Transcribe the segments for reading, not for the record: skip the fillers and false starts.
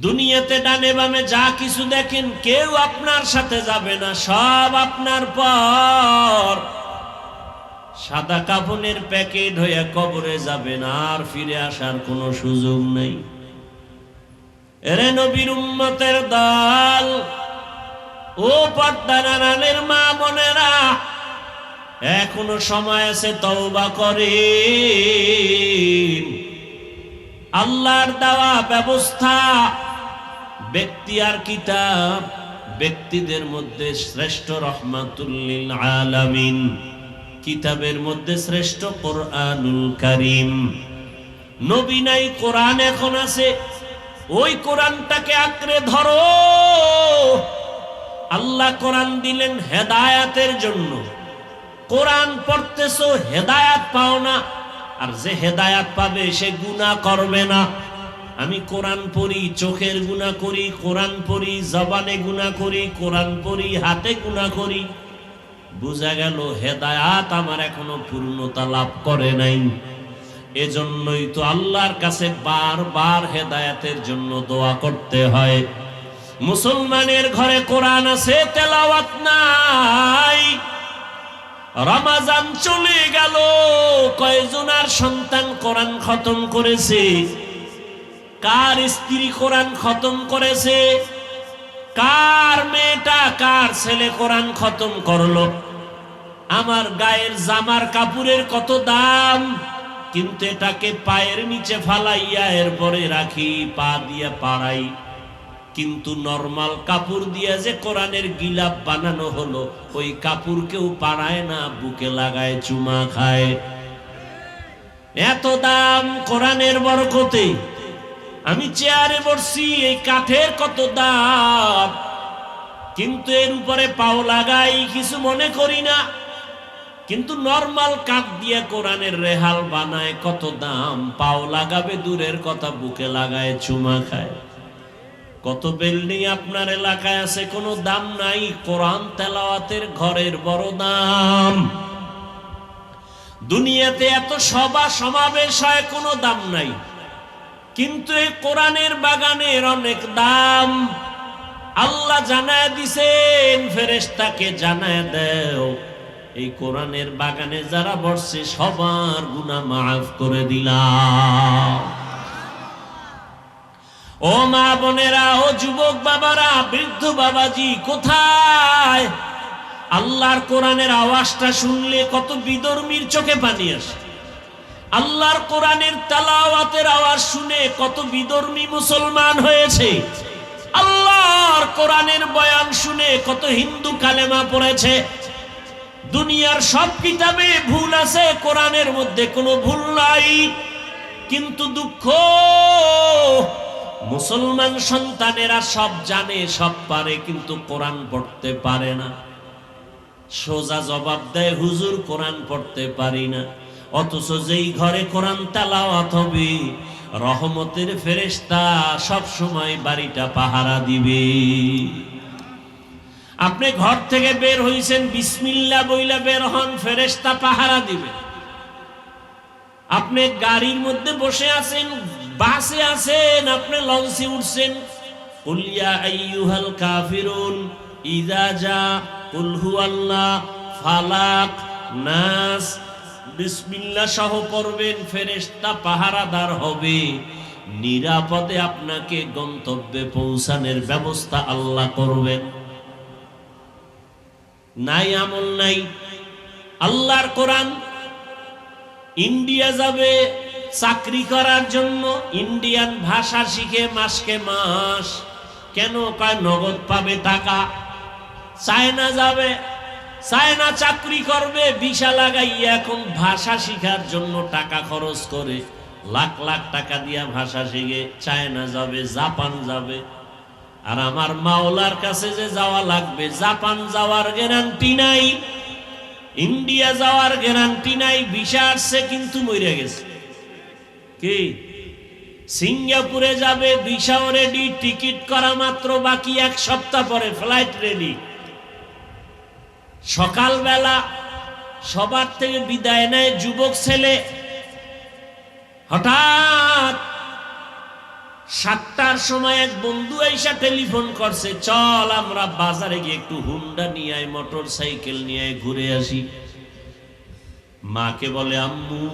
দুনিয়াতে ডানে বামে যা কিছু দেখেন কেউ আপনার সাথে যাবে না, সব আপনার পর। সাদা কাফনের প্যাকেট হয়ে কবরে যাবেন, আর ফিরে আসার কোনো সুযোগ নেই। এরে নবীর উম্মতের দল, ও পর্দার আড়ালের মা বোনেরা, এখনো সময় আছে, তওবা করেন। আল্লাহর দেওয়া ব্যবস্থা, ব্যক্তি আর কিতাব, ব্যক্তিদের মধ্যে শ্রেষ্ঠ রহমাতুল লিল আলামিন, কিতাবের মধ্যে শ্রেষ্ঠ কোরআনুল কারীম। নবী নাই, কোরআন এখন আছে, ওই কোরআনটাকে আঁকড়ে ধরো। আল্লাহ কোরআন দিলেন হেদায়াতের জন্য। কোরআন পড়তেছো, হেদায়াত পাও না, আর যে হেদায়াত পাবে সে গুনাহ করবে না। আমি কোরআন পড়ি, চোখের গুনাহ করি, কোরআন পড়ি, জবানে গুনাহ করি, কোরআন পড়ি, হাতে গুনাহ করি, বুঝা গেল হেদায়াত আমার এখনো পূর্ণতা লাভ করে নাই। এজন্যই তো আল্লাহর কাছে বারবার হেদায়াতের জন্য দোয়া করতে হয়। মুসলমানের ঘরে কোরআন আছে, তেলাওয়াত নাই। রমজান চলে গেল, কয়জনার সন্তান কোরআন খতম করেছে? কার স্ত্রী কোরআন খতম করেছে? কার মেয়েটা, কার ছেলে কোরআন খতম করলো? আমার গায়ের জামার কাপড়ের কত দাম, কিন্তু এটাকে পায়ের নিচে ফালাইয়া এরপরে রাখি, পা দিয়ে পাড়াই। কিন্তু নরমাল কাপড় দিয়ে যে কোরআনের গিলাপ বানানো হলো, ওই কাপড় কেউ পাড়ায় না, বুকে লাগায়, চুমা খায়। এত দাম কোরআনের বরকতে। আমি চেয়ারে বসছি, এই কাঠের কত দাম, কিন্তু এর উপরে পাও লাগাই, কিছু মনে করি না। কিন্তু নরমাল কাঠ দিয়ে কোরআনের রেহাল বানায়, কত দাম, পাও লাগাবে দূরের কথা, বুকে লাগায়, চুমা খায়। কত বিল্ডিং আপনার এলাকায় আছে, কোনো দাম নাই, কোরআন তেলাওয়াতের ঘরের বড় দাম। দুনিয়াতে এত সভা সমাবেশ হয়, কোনো দাম নাই, কিন্তু এই কোরআনের বাগানের অনেক দাম। আল্লাহ জানায় দিছেন, ফেরেশতাকে জানায় দেও, এই কোরআনের বাগানে যারা বসছে সবার গুনাহ মাফ করে দিলাম। ও মা বোনেরা, ও যুবক বাবারা, বৃদ্ধ বাবাজি, কোথায়? আল্লাহর কোরআনের আওয়াজটা শুনলে কত বিধর্মীর চোখে পানি আসে। আল্লাহর কোরআনের তেলাওয়াতের আওয়াজ শুনে কত বিধর্মী মুসলমান হয়েছে। আল্লাহর কোরআনের বয়ান শুনে কত হিন্দু কালেমা পড়েছে। দুনিয়ার সব কিতাবে ভুল আছে, কোরআনের মধ্যে কোনো ভুল নাই। কিন্তু দুঃখ, মুসলমান সন্তানেরা সব জানে, সব পারে, কিন্তু কোরআন পড়তে পারে না। সোজা জবাব দেয়, হুজুর কোরআন পড়তে পারি না। অথচ যেই ঘরে কোরআন তেলাওয়াত হবে, রহমতের ফেরেশতা সব সময় বাড়িটা পাহারা দিবে। আপনি ঘর থেকে বের হইছেন, বিসমিল্লাহ বইলা বের হন, ফেরেশতা পাহারা দিবে। আপনি গাড়ির মধ্যে বসে আছেন, বাসে আছেন, আপনি লঞ্চে উঠছেন, কুল ইয়া আইয়ুহাল কাফিরুন ইযা জা কুল হুয়াল্লাহ ফালাক নাস, বিসমিল্লাহ সহ পড়বেন, ফেরেশতা পাহারাদার হবে। নিরাপদে আপনাকে গন্তব্যে পৌঁছানোর ব্যবস্থা আল্লাহ করবেন। নাই, আমল নাই। আল্লাহর কোরআন, ইন্ডিয়া যাবে চাকরি করার জন্য, ইন্ডিয়ান ভাষা শিখে মাসকে মাস, কেন? কয় নগদ পাবে টাকা। চায়না যাবে, চায়না চাকরি করবে, ভিসা লাগাইয়া এখন ভাষা শিখার জন্য টাকা খরচ করে, লাখ লাখ টাকা দিয়া ভাষা শিখে চায়না যাবে, জাপান যাবে। আর আমার মাওলার কাছে যে যাওয়া লাগবে, জাপান যাওয়ার গ্যারান্টি নাই, ইন্ডিয়া যাওয়ার গ্যারান্টি নাই। ভিসা আসছে কিন্তু মরে গেছে। কি? সিঙ্গাপুরে যাবে, ভিসাও রেডি, টিকিট করা মাত্র বাকি, এক সপ্তাহ পরে ফ্লাইট রেডি। সকালবেলা সবার থেকে বিদায় নেয় যুবক ছেলে, হঠাৎ 7টার সময় এক বন্ধু আইসা টেলিফোন করছে, চল আমরা বাজারে গিয়ে একটু হুন্ডা নিয়ে আয়, মোটর সাইকেল নিয়ে আয়, ঘুরে আসি। মাকে বলে, আম্মু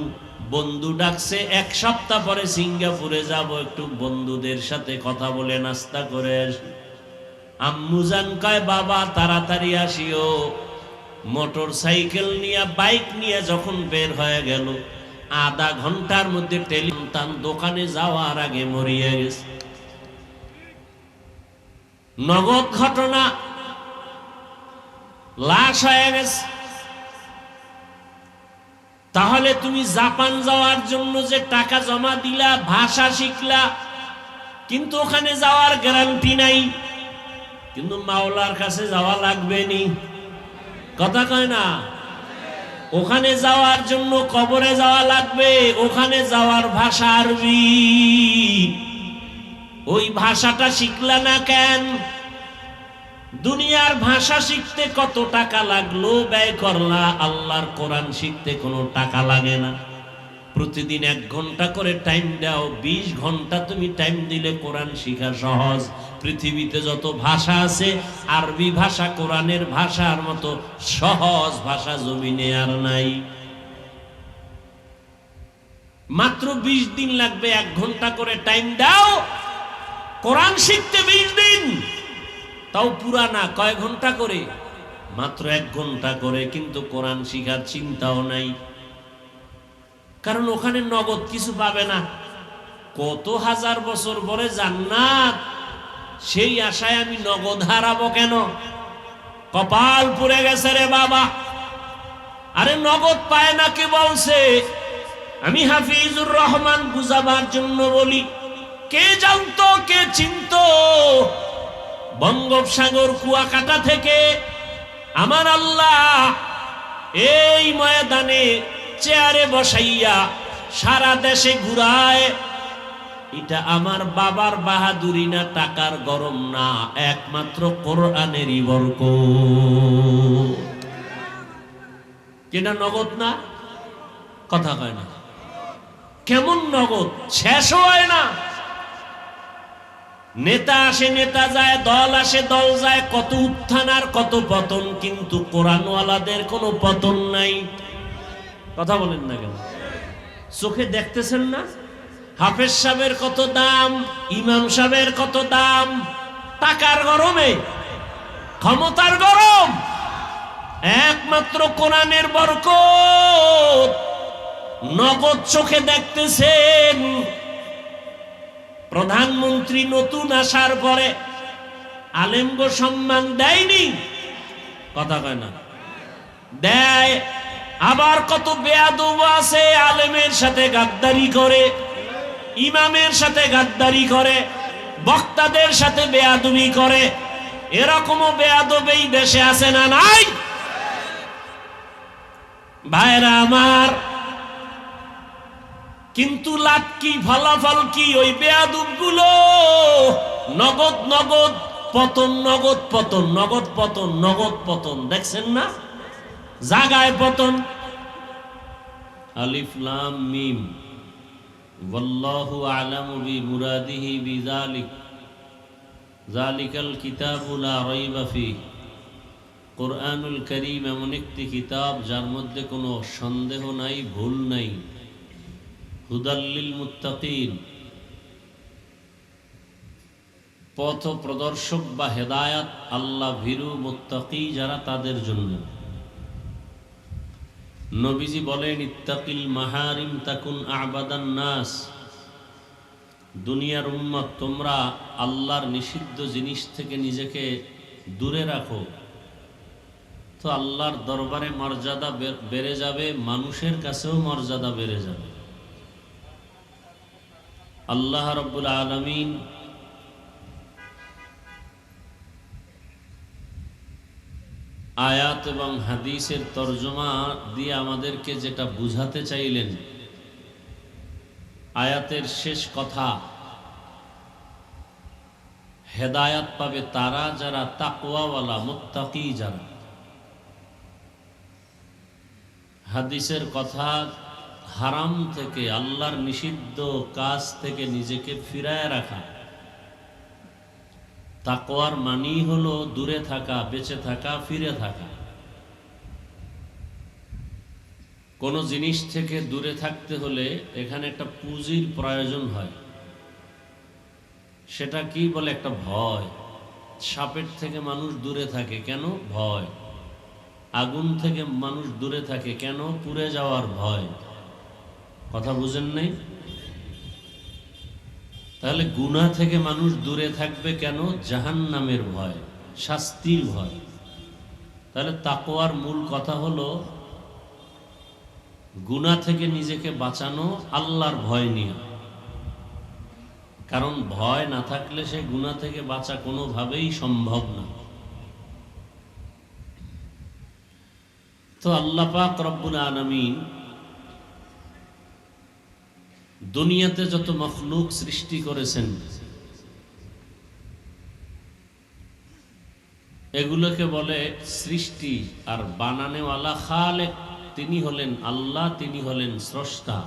বন্ধু ডাকছে, 1 সপ্তাহ পরে সিঙ্গাপুরে যাব, একটু বন্ধুদের সাথে কথা বলে নাস্তা করে আসি। আম্মু জান কয়, বাবা তাড়াতাড়ি আসিও। মোটর সাইকেল নিয়ে বাইক নিয়ে যখন বের হয়ে গেল, আধা ঘন্টার মধ্যে টেলিফোন দোকানে যাওয়ার আগে মরিয়া গেছে। নগদ ঘটনা, লাশ হয়ে গেছে। তাহলে তুমি জাপান যাওয়ার জন্য যে টাকা জমা দিলা, ভাষা শিখলা, কিন্তু ওখানে যাওয়ার গ্যারান্টি নাই। কিন্তু মাওলার কাছে যাওয়া লাগবে নি, কথা কয় না? ওখানে যাওয়ার জন্য কবরে যাওয়া লাগবে, ওখানে যাওয়ার ভাষা আরবি। ওই ভাষাটা শিখলা না কেন? দুনিয়ার ভাষা শিখতে কত টাকা লাগলো, ব্যয় করলা। আল্লাহর কোরআন শিখতে কোনো টাকা লাগে না। প্রতিদিন 1 ঘন্টা করে টাইম দাও, 20 ঘন্টা তুমি টাইম দিলে কোরআন শিখা সহজ। পৃথিবীতে যত ভাষা আছে, আরবি ভাষা কোরআনের ভাষার মতো সহজ ভাষা জমিনে আর নাই। মাত্র 20 দিন লাগবে, 1 ঘন্টা করে টাইম দাও, কোরআন শিখতে 20 দিন। তাও পুরা না, কয় ঘন্টা করে? মাত্র 1 ঘন্টা করে। কিন্তু কোরআন শিখার চিন্তাও নাই, কারণ ওখানে নগদ কিছু পাবে না। কত হাজার বছর পরে জান্নাত, সেই আশায় আমি নগদ হারাবো কেন? কপাল পুড়ে গেছে রে বাবা। আরে নগদ পায় না কে বলছে? আমি হাফিজুর রহমান বুঝাবার জন্য বলি। কে জানতো, কে চিনতো? বঙ্গোপসাগর কুয়াকাটা থেকে আমার আল্লাহ এই ময়দানে চেয়ারে বসাইয়া সারা দেশে ঘুরায়। এটা আমার বাবার বাহাদুরি না, টাকার গরম না, একমাত্র কোরআনেরই বরকত। কেনা নগদ না? কথা কয় না। কেমন নগদ? শেষ হয় না। নেতা আসে, নেতা যায়, দল আসে, দল যায়, কত উত্থান আর কত পতন, কিন্তু কোরআনওয়ালাদের কোনো পতন নাই। কথা বলেন না কেন? চোখে দেখতেছেন না? হাফেজ সাহেবের কত দাম, ইমাম সাহেবের কত দাম, টাকার গরমে, ক্ষমতার গরম। একমাত্র কোরআনের বরকত নগদ চোখে দেখতেছেন। প্রধানমন্ত্রী নতুন আসার পরে আলেমগো সম্মান দেয়নি, কথা কয় না? দেয়। আবার কত বেয়াদব আছে, আলেমের সাথে গাদ্দারি করে, ইমামের সাথে গাদ্দারি করে, বক্তাদের সাথে বেয়াদবি করে। এরকমও বেয়াদব এই দেশে আছে না নাই? ভাইরা আমার, কিন্তু লাভ কি, ফলাফল কি? ওই বেয়াদব গুলো নগদ নগদ পতন, নগদ পতন, নগদ পতন, নগদ পতন। দেখছেন না? জাগায় পতন। আলিফ লাম মিম, ওয়াল্লাহু আ'লামু বিমুরাদিহি বিযালিক, যালিকাল কিতাবু লা রাইবা ফীহ। কোরআনুল কারীম এমন একটি কিতাব যার মধ্যে কোনো সন্দেহ নাই, ভুল নাই। হুদাল্লিল মুত্তাকিন, পথ প্রদর্শক বা হেদায়াত, আল্লাহ ভীরু মুত্তাকি যারা, তাদের জন্য। নবীজি বলেন, ইত্তাকিল মাহারিম তাকুন আবাদান নাস। দুনিয়ার উম্মত, তোমরা আল্লাহর নিষিদ্ধ জিনিস থেকে নিজেকে দূরে রাখো, তো আল্লাহর দরবারে মর্যাদা বেড়ে যাবে, মানুষের কাছেও মর্যাদা বেড়ে যাবে। আল্লাহ রাব্বুল আলামিন আয়াত এবং হাদিসের তরজমা দিয়ে আমাদেরকে যেটা বুঝাতে চাইলেন, আয়াতের শেষ কথা, হেদায়াত পাবে তারা যারা তাকওয়াওয়ালা, মুত্তাকি যারা। হাদিসের কথা, হারাম থেকে, আল্লাহর নিষিদ্ধ কাজ থেকে নিজেকে ফিরায় রাখা। তাকওয়ার মানেই হলো দূরে থাকা, বেঁচে থাকা, ফিরে থাকা। কোনো জিনিস থেকে দূরে থাকতে হলে এখানে একটা পুঁজির প্রয়োজন হয়। সেটা কি বলে? একটা ভয়। সাপের থেকে মানুষ দূরে থাকে কেন? ভয়। আগুন থেকে মানুষ দূরে থাকে কেন? পুড়ে যাওয়ার ভয়। কথা বুঝেন নাই? তাহলে গুনাহ থেকে মানুষ দূরে থাকবে কেন? জাহান্নামের ভয়, শাস্তির ভয়। তাহলে তাকওয়ার মূল কথা হলো গুনাহ থেকে নিজেকে বাঁচানো, আল্লাহর ভয় নিয়ে। কারণ ভয় না থাকলে সে গুনাহ থেকে বাঁচা কোনোভাবেই সম্ভব না। তো আল্লাহ পাক রব্বুল আলামিন দুনিয়াতে যত মখলুক সৃষ্টি করেছেন, এগুলোকে বলে সৃষ্টি। আর বানানেওয়ালা খালেক, তিনি হলেন আল্লাহ, তিনি হলেন স্রষ্টা।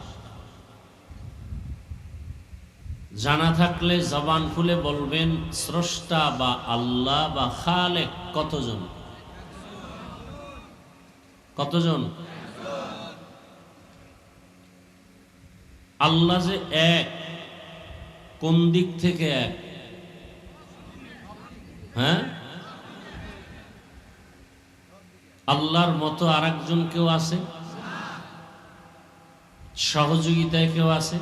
জানা থাকলে জবান খুলে বলবেন স্রষ্টা বা আল্লাহ বা খালেক কতজন? কতজন? আল্লাহ যে এক, কোন দিক থেকে এক? হ্যাঁ, আল্লাহর মতো আরেকজন কেউ আছে? সহযোগিতায় কেউ আছে?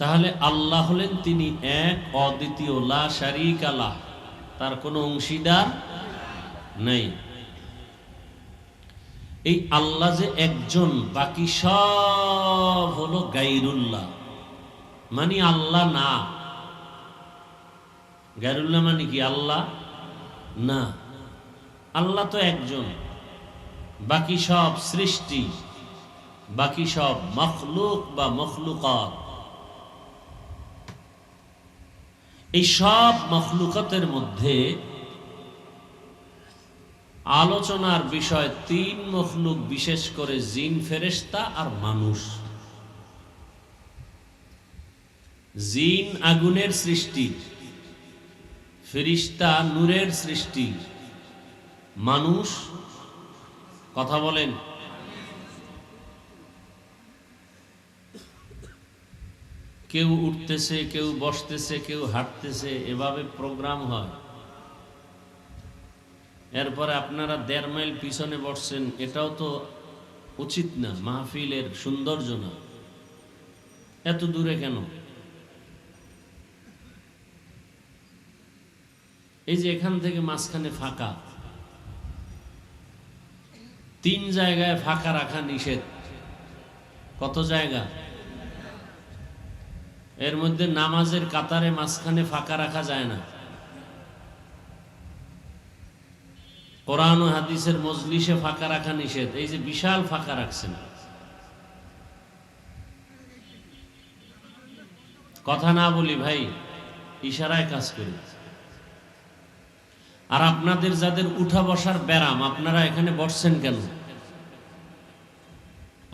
তাহলে আল্লাহ হলেন তিনি এক, অদ্বিতীয়, লা শারীকা লাহ, তার কোনো অংশীদার নেই। এই আল্লাহ যে একজন, বাকি সব হলো গায়রুল্লাহ, মানে আল্লাহ না। গায়রুল্লাহ মানে কি? আল্লাহ না। আল্লাহ তো একজন, বাকি সব সৃষ্টি, বাকি সব মখলুক বা মখলুকাত। এই সব মখলুকাতের মধ্যে আলোচনার বিষয় তিন মখলুক, বিশেষ করে জিন, ফেরেশতা আর মানুষ। জিন আগুনের সৃষ্টি, ফেরেশতা নূরের সৃষ্টি, মানুষ, কথা বলেন, কেউ উঠতেছে, কেউ বসতেছে, কেউ হাঁটতেছে, এভাবে প্রোগ্রাম হয়। এরপরে আপনারা 1.5 মাইল পিছনে বসছেন, এটাও তো উচিত না, মাহফিলের সৌন্দর্য না। এত দূরে কেন? এই যে এখান থেকে মাঝখানে ফাঁকা, 3 জায়গায় ফাঁকা রাখা নিষেধ। কত জায়গা? এর মধ্যে নামাজের কাতারে মাঝখানে ফাঁকা রাখা যায় না। কোরআন ও হাদিসের মজলিসে ফাঁকা রাখা নিষেধ। এই যে বিশাল ফাঁকা রাখছেন, কথা না বলি ভাই, ইশারায় কাজ করি। আর আপনাদের যাদের উঠা বসার ব্যারাম, আপনারা এখানে বসছেন কেন?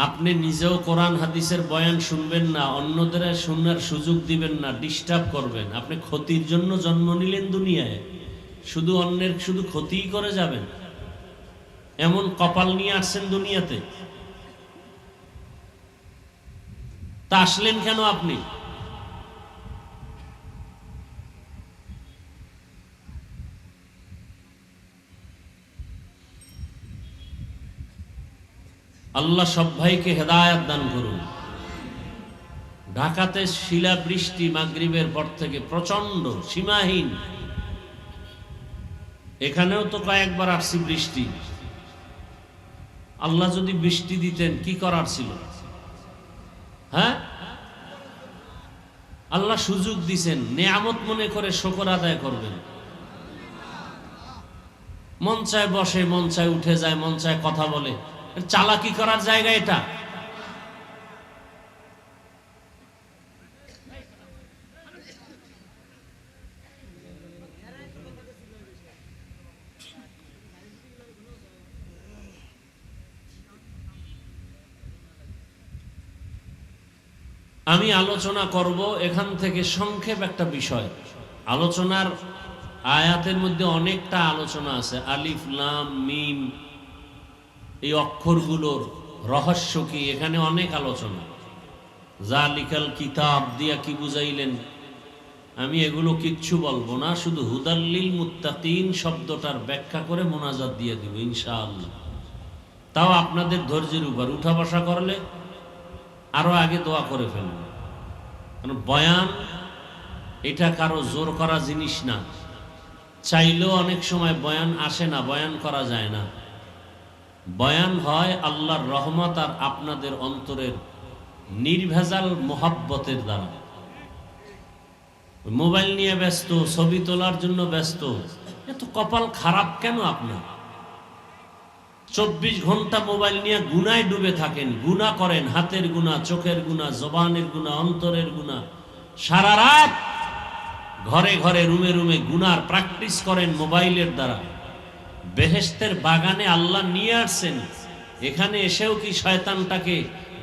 আপনি নিজেও কোরআন হাদিসের বয়ান শুনবেন না, অন্যদের শোনার সুযোগ দিবেন না, ডিস্টার্ব করবেন। আপনি ক্ষতির জন্য জন্ম নিলেন দুনিয়ায়, শুধু অন্যের শুধু ক্ষতিই করে যাবেন, এমন কপাল নিয়ে আসছেন দুনিয়াতে। তা আসলেন কেন আপনি? আল্লাহ সব ভাইকে হেদায়েত দান করুন। ঢাকাতে শিলা বৃষ্টি মাগরিবের পর থেকে প্রচন্ড, সীমাহীন। এখানেও তো কয়েকবার আসছি বৃষ্টি। আল্লাহ যদি বৃষ্টি দিতেন কি করার ছিল? হ্যাঁ, আল্লাহ সুযোগ দিছেন, নেয়ামত মনে করে শুকর আদায় করবেন। মন চায় বসে, মন চায় উঠে যায়, মন চায় কথা বলে। চালাকি করার জায়গা এটা? আমি আলোচনা করব এখান থেকে সংক্ষেপ একটা বিষয়। আলোচনার আয়াতের মধ্যে অনেকটা আলোচনা আছে, আলিফ লাম মিম এই অক্ষরগুলোর রহস্য কি, এখানে অনেক আলোচনা। জালিকাল কিতাব দিয়া কি বুঝাইলেন, আমি এগুলো কিচ্ছু বলবো না, শুধু হুদাল্লিল মুত্তাকিন শব্দটার ব্যাখ্যা করে মোনাজাত দিয়ে দিব ইনশাআল্লাহ। তাও আপনাদের ধৈর্যের উপর, উঠা বসা করলে আরো আগে দোয়া করে ফেলবেন। কারণ বয়ান এটা কারো জোর করা জিনিস না, চাইলেও অনেক সময় বয়ান আসে না, বয়ান করা যায় না। বয়ান হয় আল্লাহর রহমত আর আপনাদের অন্তরের নির্ভেজাল মোহাব্বতের দ্বারা। মোবাইল নিয়ে ব্যস্ত, ছবি তোলার জন্য ব্যস্ত, এত কপাল খারাপ কেন আপনার? 24 ঘন্টা মোবাইল নিয়ে গুনায় ডুবে থাকেন, গুনাহ করেন, হাতের গুনাহ, চোখের গুনাহ, জবানের গুনাহ, অন্তরের গুনাহ। সারা রাত ঘরে ঘরে রুমে রুমে গুনার প্র্যাকটিস করেন মোবাইলের দ্বারা। বেহেশতের বাগানে আল্লাহ নিয়ে আসছেন, এখানে এসেও কি শয়তানটাকে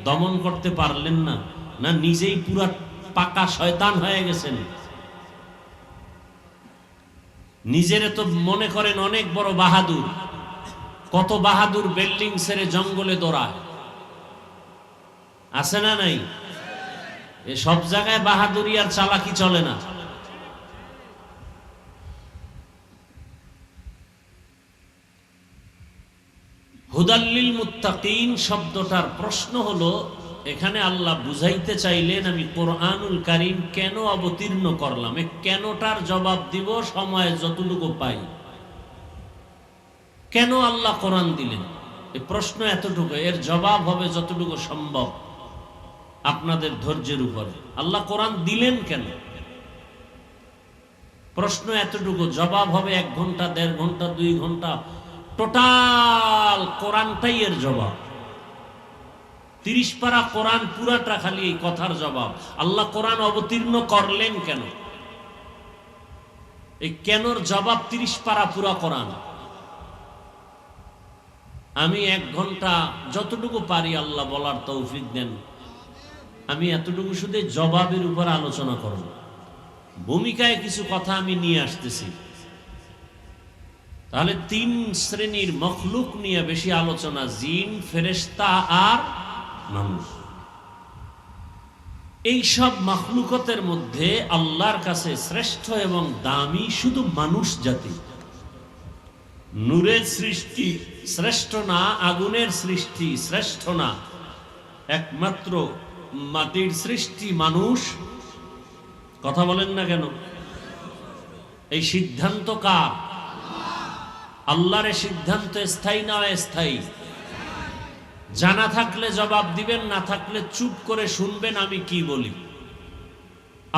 দমন করতে পারলেন না? না নিজেই পুরা পাকা শয়তান হয়ে গেছেন? নিজেরে তো মনে করেন অনেক বড় বাহাদুর। কত বাহাদুর বিল্ডিং ছেড়ে জঙ্গলে দৌড়ায়, আছে না নাই? এ সব জায়গায় বাহাদুরি আর চালাকি চলে না। হুদাল্লিল মুত্তাকিন শব্দটার প্রশ্ন হলো, এখানে আল্লাহ বুঝাইতে চাইলেন আমি কোরআনুল কারীম কেন অবতীর্ণ করলাম। এ কেনটার জবাব দিব সময় যতটুকু পাই। কেন আল্লাহ কোরআন দিলেন, এই প্রশ্ন এতটুকু, এর জবাব হবে যতটুকু সম্ভব আপনাদের ধৈর্যের উপরে। আল্লাহ কোরআন দিলেন কেন, প্রশ্ন এতটুকু, জবাব হবে 1 ঘন্টা, 1.5 ঘন্টা, 2 ঘন্টা, টোটাল কোরআনটাই এর জবাব। 30 পারা কোরআন পুরাটা খালি এই কথার জবাব। আল্লাহ কোরআন অবতীর্ণ করলেন কেন, এই কেনর জবাব 30 পারা পুরা কোরআন। আমি 1 ঘন্টা যতটুকু পারি আল্লাহ বলার তৌফিক দেন, আমি এতটুকু শুধু জবাবের উপর আলোচনা করব। ভূমিকায় কিছু কথা আমি নিয়ে আসতেছি। তাহলে 3 শ্রেণীর মখলুক নিয়ে বেশি আলোচনা, জিন, ফেরেশতা আর মানুষ। এই সব মখলুকতের মধ্যে আল্লাহর কাছে শ্রেষ্ঠ এবং দামি শুধু মানুষ জাতি। নূরের সৃষ্টি শ্রেষ্ঠ না, আগুনের সৃষ্টি শ্রেষ্ঠ না, একমাত্র মাটির সৃষ্টি মানুষ। কথা বলেন না কেন? এই সিদ্ধান্ত কার? আল্লাহর সিদ্ধান্ত স্থায়ী না অস্থায়ী? জানা থাকলে জবাব দিবেন, না থাকলে চুপ করে শুনবেন আমি কি বলি।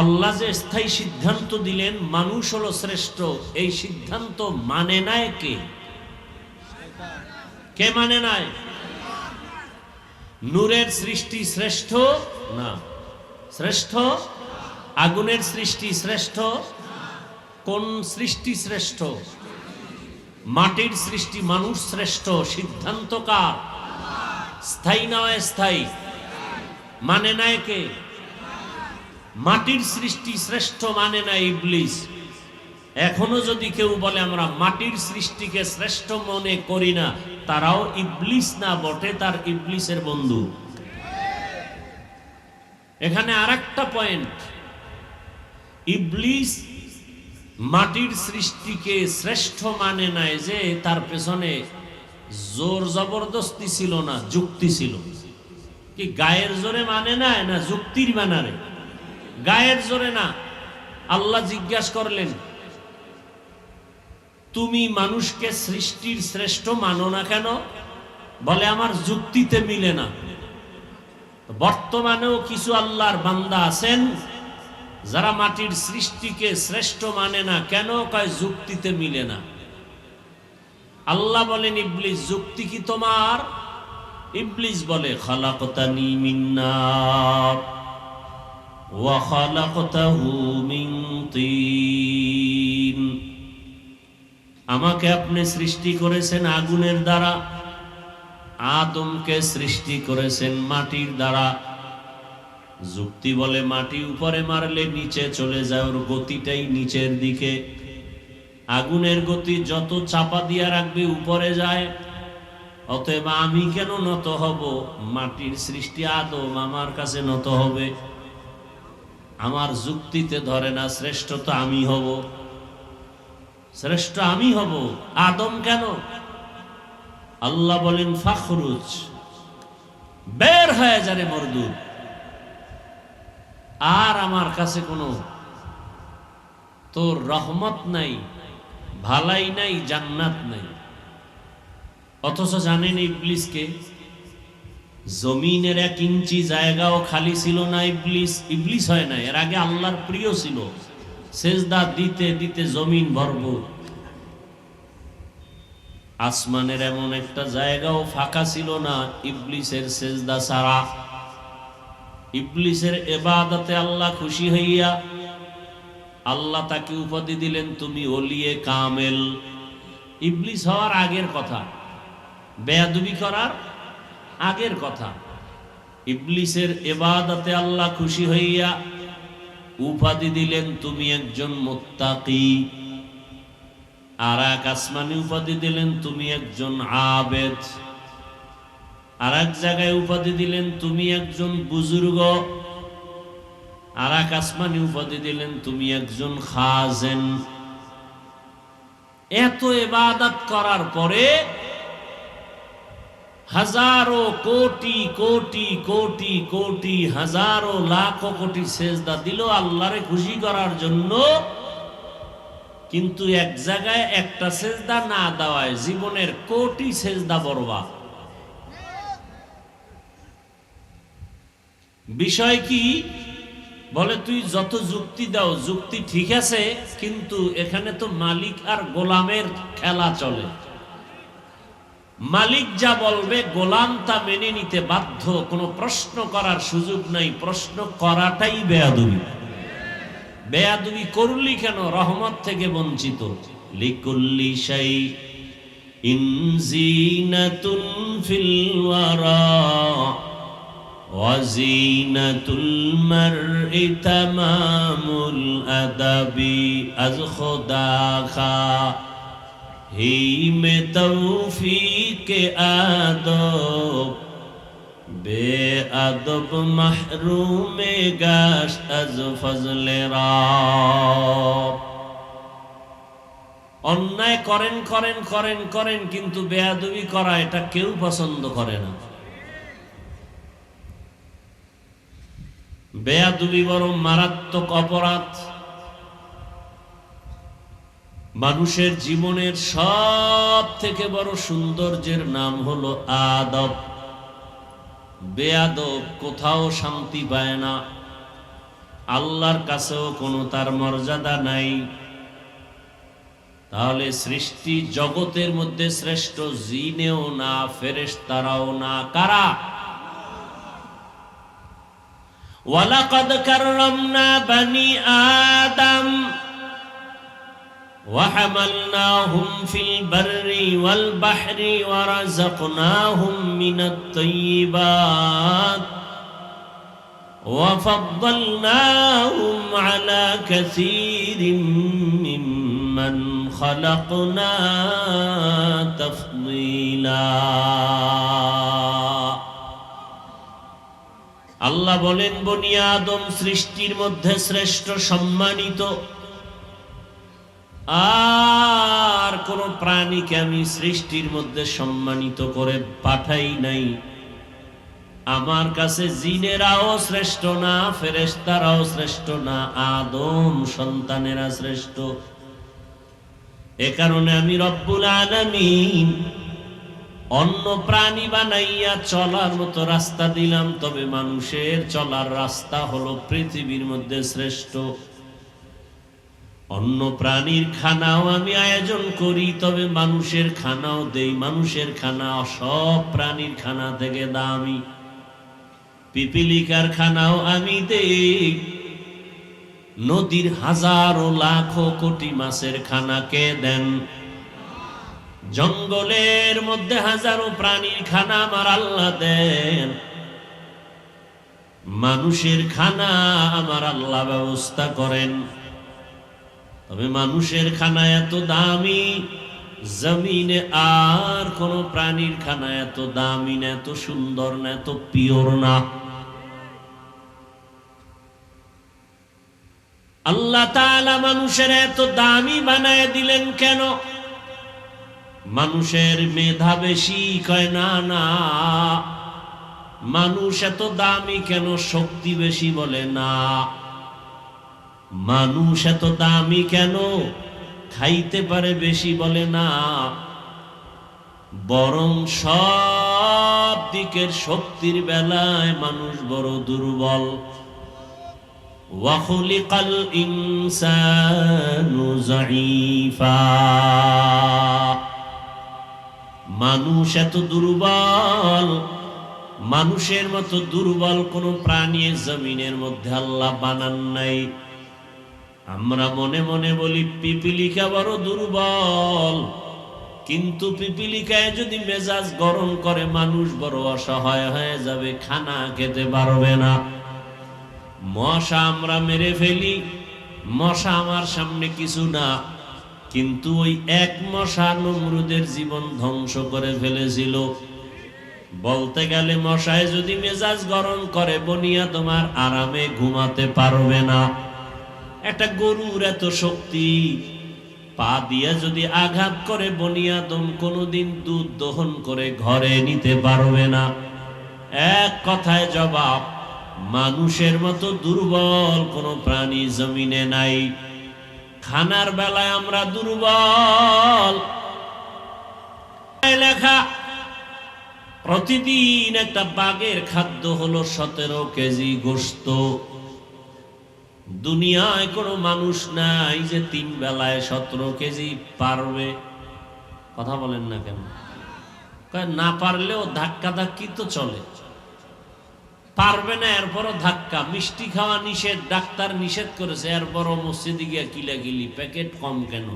আল্লাহ যে স্থায়ী সিদ্ধান্ত দিলেন মানুষ হলো শ্রেষ্ঠ, এই সিদ্ধান্ত মানে নাই কে? কে মানে নাই? নূরের সৃষ্টি শ্রেষ্ঠ না? শ্রেষ্ঠ? আগুনের সৃষ্টি শ্রেষ্ঠ? কোন সৃষ্টি শ্রেষ্ঠ? মাটির সৃষ্টি মানুষ শ্রেষ্ঠ। সিদ্ধান্ত কার? স্থায়ী না অস্থায়ী? মানে নাই কে? মাটির সৃষ্টি শ্রেষ্ঠ মানে না ইবলিস। এখনো যদি কেউ বলে আমরা মাটির সৃষ্টিকে শ্রেষ্ঠ মনে করি না, তারাও ইবলিস না বটে, তার ইবলিসের বন্ধু। এখানে আরেকটা পয়েন্ট, ইবলিস মাটির সৃষ্টিকে শ্রেষ্ঠ মানে নাই যে তার পেছনে জোর জবরদস্তি ছিল না, যুক্তি ছিল। কি গায়ের জোরে মানে না, না যুক্তির বানারে? গায়ের জোরে না। আল্লাহ জিজ্ঞাসা করলেন তুমি মানুষকে সৃষ্টির শ্রেষ্ঠ মানো না কেন? বলে আমার যুক্তিতে মিলে না। বর্তমানেও কিছু আল্লাহর বান্দা আছেন যারা মাটির সৃষ্টিকে শ্রেষ্ঠ মানে না কেন? কয় যুক্তিতে মিলে না। আল্লাহ বলেন ইবলিস যুক্তি কি তোমার? ইবলিস বলে খালাকতানি মিন নার ওয়া খালাকতাহু মিন তিন, আমাকে আপনি সৃষ্টি করেছেন আগুনের দ্বারা, আদমকে সৃষ্টি করেছেন মাটির দ্বারা। যুক্তি বলে মাটি উপরে মারলে নিচে চলে যায়, ওর গতিটাই নিচের দিকে। আগুনের গতি যত চাপা দিয়া রাখবে উপরে যায়। অতএব আমি কেন নত হব? মাটির সৃষ্টি আদম আমার কাছে নত হবে। আমার যুক্তিতে ধরে না, শ্রেষ্ঠ তো আমি হব, শ্রেষ্ঠ আমি হব, আদম কেন? আল্লাহ বলেন ফাখরুজ, বের হয়ে যারে মরদুদ। আর আমার কাছে কোনো তোর রহমত নাই, ভালাই নাই, জান্নাত নাই। অথচ জানেন ইবলিসকে? জমিনের 1 ইঞ্চি জায়গাও খালি ছিল না। ইবলিস হয় না, এর আগে আল্লাহর প্রিয় ছিল। সেজদা দিতে দিতে জমিন ভরপুর। আসমানের এমন একটা জায়গাও ফাঁকা ছিল না ইবলিসের সেজদা ছাড়া। ইবলিসের ইবাদতে আল্লাহ খুশি হইয়া আল্লাহ তাকে উপাধি দিলেন, তুমি ওলিয়ে কামেল। ইবলিস হওয়ার আগের কথা, বেয়াদবি করার আগের কথা। ইবলিসের ইবাদতে আল্লাহ খুশি হইয়া উপাধি দিলেন, তুমি একজন মুত্তাকি। আর এক আসমানি উপাধি দিলেন, তুমি একজন আবেদ। আর এক জায়গায় উপাধি দিলেন, তুমি একজন বুজুর্গ। আর এক আসমানি উপাধি দিলেন, তুমি একজন খাজেন। এত ইবাদত করার পরে হাজারো কোটি কোটি কোটি কোটি হাজারো লাখ কোটি সেজদা দিল আল্লাহরে খুশি করার জন্য। কিন্তু এক জায়গায় একটা সেজদা না দেওয়ায় জীবনের কোটি সেজদা বরবাদ। বিষয় কি? বলে তুই যত যুক্তি দাও, যুক্তি ঠিক আছে, কিন্তু এখানে তো মালিক আর গোলামের খেলা চলে। মালিক যা বলবে গোলাম তা মেনে নিতে বাধ্য, কোনো প্রশ্ন করার সুযোগ নাই। প্রশ্ন করাটাই বেয়াদবি। বেয়াদবি করলি কেন? রহমত থেকে বঞ্চিত। লিকুল্লি শাই ইন জিনাতুন ফিল ওয়ারা ওয়া জিনাতুল মারই তামামুল আদাবি আজ খোদা খা হি মে তৌফিক আদব বেআদব মাহরুমে গাশ আজ ফজলে রব। অন্যায় করেন করেন করেন করেন, কিন্তু বেয়াদবি করা এটা কেউ পছন্দ করে না। বেয়াদবি বড় মারাত্মক অপরাধ। মানুষের জীবনের সব থেকে বড় সৌন্দর্যের নাম হলো আদব। বেয়াদব কোথাও শান্তি পায় না, আল্লাহর কাছেও কোনো তার মর্যাদা নাই। তাহলে সৃষ্টি জগতের মধ্যে শ্রেষ্ঠ জিনেও না, ফেরেশতারাও না, কারা? ওয়ালাকাদ কাররামনা বানি আদম وحملناهم في البر والبحر ورزقناهم من الطيبات وفضلناهم على كثير ممن خلقنا تفضيلا। আল্লাহ বলেন, বনি আদম সৃষ্টির মধ্যে শ্রেষ্ঠ, সম্মানিত। আর কোন প্রাণীকে আমি সৃষ্টির মধ্যে সম্মানিত করে পাঠাই নাই। আমার কাছে জিনেরাও শ্রেষ্ঠ না, ফেরেশতারাও শ্রেষ্ঠ না, আদম সন্তানেরা শ্রেষ্ঠ। এ কারণে আমি রব্বুল আলামিন অন্য প্রাণী বানাইয়া চলার মতো রাস্তা দিলাম, তবে মানুষের চলার রাস্তা হলো পৃথিবীর মধ্যে শ্রেষ্ঠ। অন্য প্রাণীর খানাও আমি আয়োজন করি, তবে মানুষের খানাও দেই। মানুষের খানা সব প্রাণীর খানা থেকে দামি। পিপিলিকার খানাও আমি দেই। নদীর হাজারো লাখো কোটি মাছের খানা কে দেন? জঙ্গলের মধ্যে হাজারো প্রাণীর খানা আমার আল্লাহ দেন। মানুষের খানা আমার আল্লাহ ব্যবস্থা করেন। তবে মানুষের খানা এত দামি, জমিনে আর কোন প্রাণীর খানা এত দামি না, এত সুন্দর না, এত পিওর না। আল্লাহ তাআলা মানুষের এত দামি বানায় দিলেন কেন? মানুষের মেধা বেশি? কয় না না। মানুষ এত দামি কেন? শক্তি বেশি? বলে না। মানুষ এত দামি কেন? খাইতে পারে বেশি? বলে না। বরং সব দিকের শক্তির বেলায় মানুষ বড় দুর্বল। ওয়া খুলিকাল ইনসানু যায়ীফা। মানুষ এত দুর্বল, মানুষের মতো দুর্বল কোন প্রাণী জমিনের মধ্যে আল্লাহ বানান নাই। আমরা মনে মনে বলি পিপিলিকা বড় দুর্বল, কিন্তু পিপিলিকায় যদি মেজাজ গরম করে মানুষ বড় অসহায় হয়ে যাবে, খানা খেতে পারবে না। মশা আমরা মেরে ফেলি, মশা আমার সামনে কিছু না, কিন্তু ওই এক মশা নমরুদের জীবন ধ্বংস করে ফেলেছিল। বলতে গেলে মশায় যদি মেজাজ গরম করে, বনিয়া তোমার আরামে ঘুমাতে পারবে না। একটা গরুর এত শক্তি, পা দিয়ে যদি আঘাত করে বনিয়াদম কোনোদিন দুধ দহন করে ঘরে নিতে পারবে না। এক কথায় জবাব, মানুষের মতো দুর্বল কোন প্রাণী জমিনে নাই। খানার বেলায় আমরা দুর্বল। লেখা প্রতিদিন একটা বাঘের খাদ্য হলো 17 কেজি গোশত। দুনিয়ায় কোনো মানুষ নাই যে 3 বেলায় 17 কেজি পারবে। কথা বলেন না কেন? না পারলেও ধাক্কা ধাক্কি তো চলে। পারবে না, এরপরও ধাক্কা। মিষ্টি খাওয়া নিষেধ, ডাক্তার নিষেধ করেছে, এরপরও মসজিদে গিয়া কিলাকিলি, প্যাকেট কম কেন?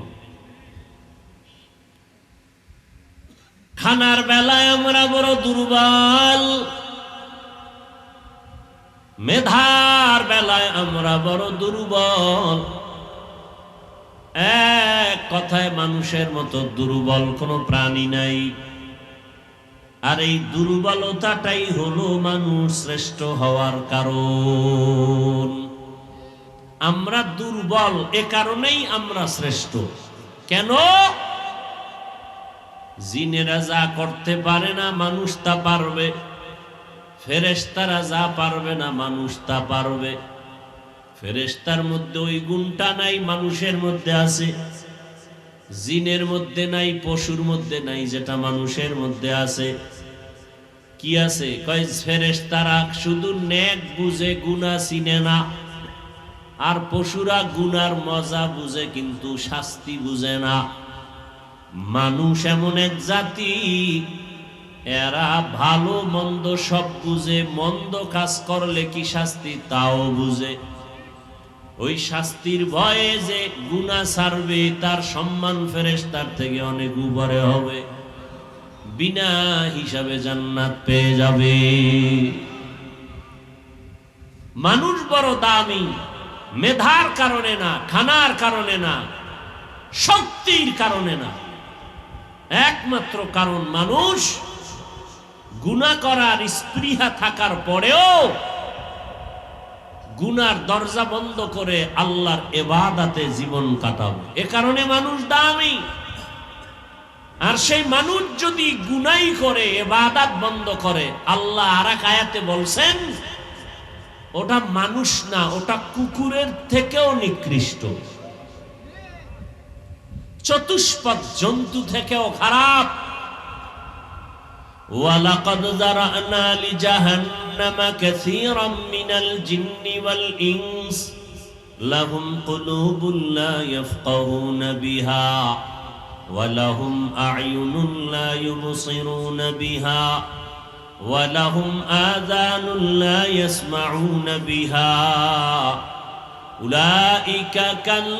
খানার বেলায় আমরা বড় দুর্বল, মেধার বেলায় আমরা বড় দুর্বল। এক কথায় মানুষের মতো দুর্বল কোনো প্রাণী নাই। আর এই দুর্বলতাটাই হলো মানুষ শ্রেষ্ঠ হওয়ার কারণ। আমরা দুর্বল, এ কারণেই আমরা শ্রেষ্ঠ। কেন? জিনেরা যা করতে পারে না মানুষ তা পারবে, ফেরেশতারা যা পারবে না মানুষ তা পারবে। ফেরেশতার মধ্যে ওই গুণটা নাই, মানুষের মধ্যে আছে। জিনের মধ্যে নাই, পশুর মধ্যে নাই, যেটা মানুষের মধ্যে আছে। কি আছে? কয় ফেরেশতারা শুধু নেক বুঝে, গুনাহ চিনে না। আর পশুরা গুনার মজা বুঝে কিন্তু শাস্তি বুঝে না। মানুষ এমন এক জাতি, এরা ভালো মন্দ সব বুঝে, মন্দ কাজ করলে কি শাস্তি তাও বুঝে। ওই শাস্তির ভয়ে যে গুনাহ ছাড়বে, তার সম্মান ফেরেশতার থেকে অনেক উপরে হবে, বিনা হিসাবে জান্নাত পেয়ে যাবে। মানুষ বড় দামি, মেধার কারণে না, খানার কারণে না, শক্তির কারণে না। একমাত্র কারণ মানুষ গুনাহ করার স্পৃহা থাকার পরেও গুনার দরজা বন্ধ করে আল্লাহর ইবাদতে জীবন কাটাবে। এ কারণে মানুষ দামি। আর সেই মানুষ যদি গুনাই করে, ইবাদত বন্ধ করে, আল্লাহ আরেক আয়াতে বলছেন ওটা মানুষ না, ওটা কুকুরের থেকেও নিকৃষ্ট, চতুষ্পদ জন্তু থেকেও খারাপ। ওয়ালাকাদ যারানা লিজাহান্নামা কাসীরাম মিনাল জিন্নি ওয়াল ইনস লাহুম কুলুবুন লা ইয়াফকাহুনা বিহা ওয়া লাহুম আ'য়ুনুন লা ইউবসিরুনা বিহা ওয়া লাহুম আযানুন লা ইয়াসমাউনা বিহা উলাইকা কাল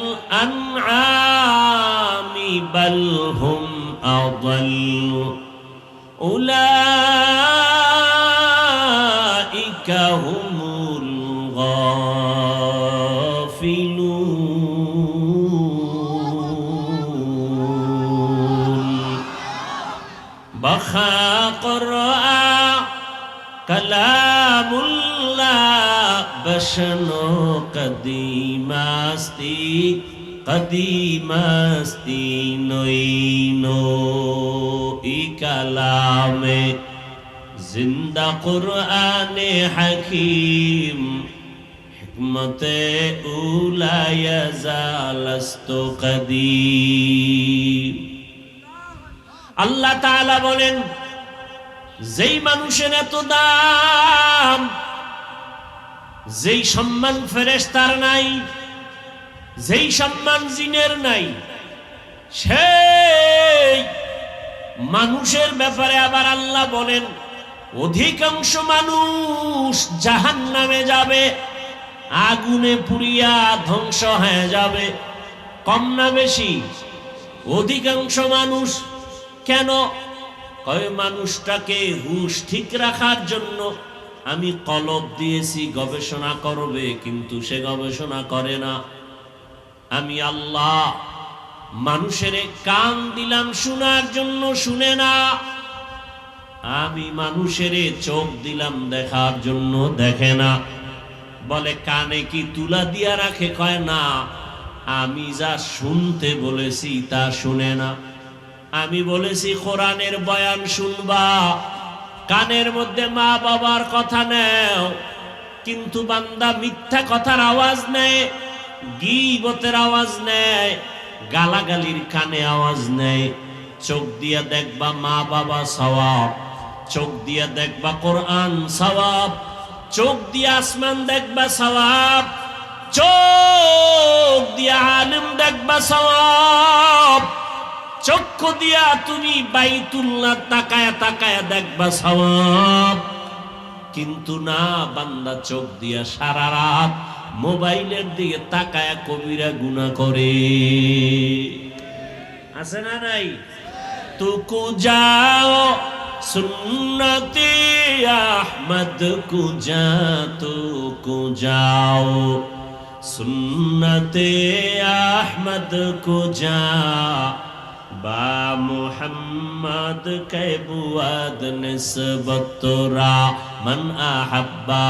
আনআমি বাল হুম আযাল্লু উলাইকা হুমুল غافلون بخا قرآن كلام الله بشنو قديم استی نوینو ای کلام زندہ قرآن حکیم حکمت اولا یزالست قدیم আল্লাহ তাআলা বলেন যেই মানুষের এত দাম যেই সম্মান ফেরেশতার নাই যেই সম্মান জিনের নাই সেই মানুষের ব্যাপারে আবার আল্লাহ বলেন অধিকাংশ মানুষ জাহান্নামে যাবে আগুনে পুড়িয়া ধ্বংস হয়ে যাবে কম না বেশি অধিকাংশ মানুষ কেন কয় মানুষটাকে হুঁশ ঠিক রাখার জন্য আমি কলব দিয়েছি গবেষণা করবে কিন্তু সে গবেষণা করে না আমি আল্লাহ মানুষের কান দিলাম শোনার জন্য শুনে না আমি মানুষের চোখ দিলাম দেখার জন্য দেখে না বলে কানে কি তুলা দিয়া রাখে কয় না আমি যা শুনতে বলেছি তা শুনে না আমি বলেছি কোরআনের বয়ান শুনবা কানের মধ্যে মা বাবার কথা নেও কিন্তু বান্দা মিথ্যা কথার আওয়াজ নেয় গীবতের আওয়াজ নেয় গালাগালির কানে আওয়াজ নেয় চোখ দিয়া দেখবা মা বাবা সওয়াব চোখ দিয়া দেখবা কোরআন সওয়াব চোখ দিয়া আসমান দেখবা সওয়াব চোখ দিয়া আলেম দেখবা সওয়াব চক্ষু দিয়া তুমি বাইতুল্লাহ তাকায়া তাকায়া দেখবা সওয়াব কিন্তু না বান্দা চোখ দিয়া সারা রাত মোবাইলের দিকে তাকায়া কবিরা গুনাহ করে আছে না নাই তুকু যাও সুন্নতে আহমদ কু যা তুকু যাও সুন্নতে আহমদ কু যা বা মুহাম্মদ কে বুয়াদ নিসবত তোরা মান আহাব্বা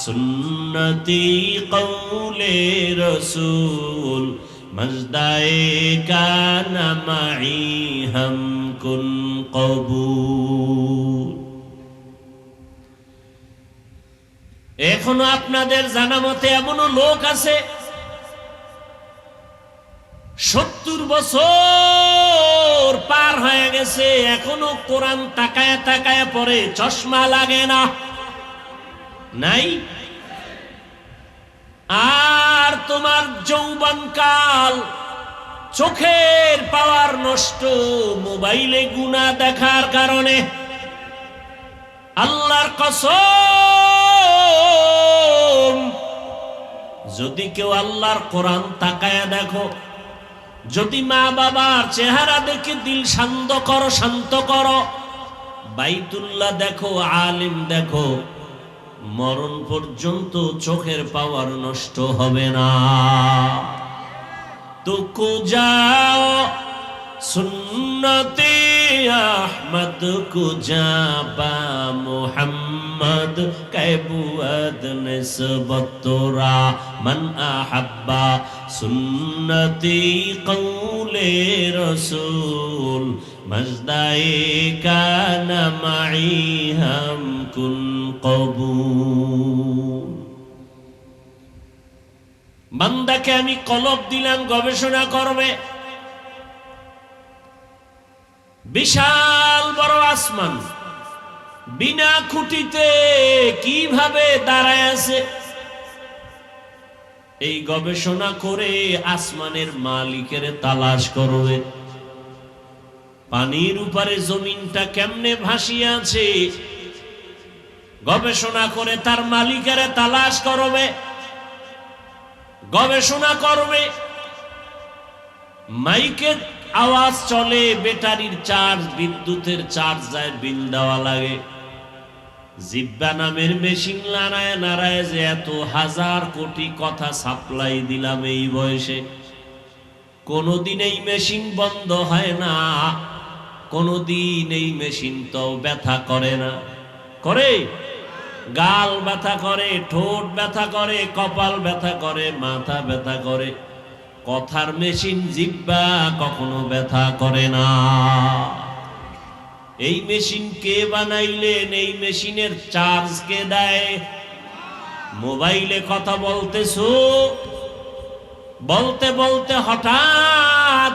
সুন্নতি কৌলে রসুল মজদায়ে কানা মাই হাম কুন কবুল এখনো আপনাদের জানা মতে এমনও লোক আছে 70 বছর পার হয়ে গেছে এখনো কোরআন তাকায়া তাকায়া পড়ে চশমা লাগে না নাই আর তোমার যৌবনকাল চোখের পাওয়ার নষ্ট মোবাইলে গুনাহ দেখার কারণে আল্লাহর কসম যদি কেউ আল্লাহর কোরআন তাকায়া দেখো যদি মা বাবার চেহারা দেখে দিল শান্ত করো বাইতুল্লাহ দেখো আলিম দেখো মরণ পর্যন্ত চোখের পাওয়ার নষ্ট হবে না তুকু যাও সুন্নতে আহমদ কু যাবা মুহাম্মদ কে বুয়াদ নিসবত তোরা মান আহাব্বা সুন্নতি কৌলে রসুল মজদায়ে কানা মাই হাম কুন কবুল বান্দাকে আমি কলব দিলাম গবেষণা করবে বিশাল বড় আসমান বিনা খুঁটিতে কিভাবে দাঁড়ায় আছে এই গবেষণা করে আসমানের মালিকের তালাশ করবে পানির উপরে জমিনটা কেমনে ভাসিয়ে আছে গবেষণা করে তার মালিকের তালাশ করবে গবেষণা করবে মাইকের আওয়াজ চলে ব্যাটারির চার্জ বিদ্যুতের চার্জ যায় বিল দেওয়া লাগে জিব্বা নামের মেশিন নাড়ায় নাড়ায় যে এত হাজার কোটি কথা সাপ্লাই দিলাম এই বয়সে, কোনদিন এই মেশিন বন্ধ হয় না, কোনদিন এই মেশিন তো ব্যথা করে না। করে? গাল ব্যথা করে, ঠোঁট ব্যথা করে, কপাল ব্যথা করে, মাথা ব্যথা করে। কথার মেশিন জিব্বা কখনো ব্যথা করে না। এই মেশিন কে বানাইলেন? এই মেশিনের চার্জ কে দেয়? মোবাইলে কথা বলতেছো, বলতে বলতে হঠাৎ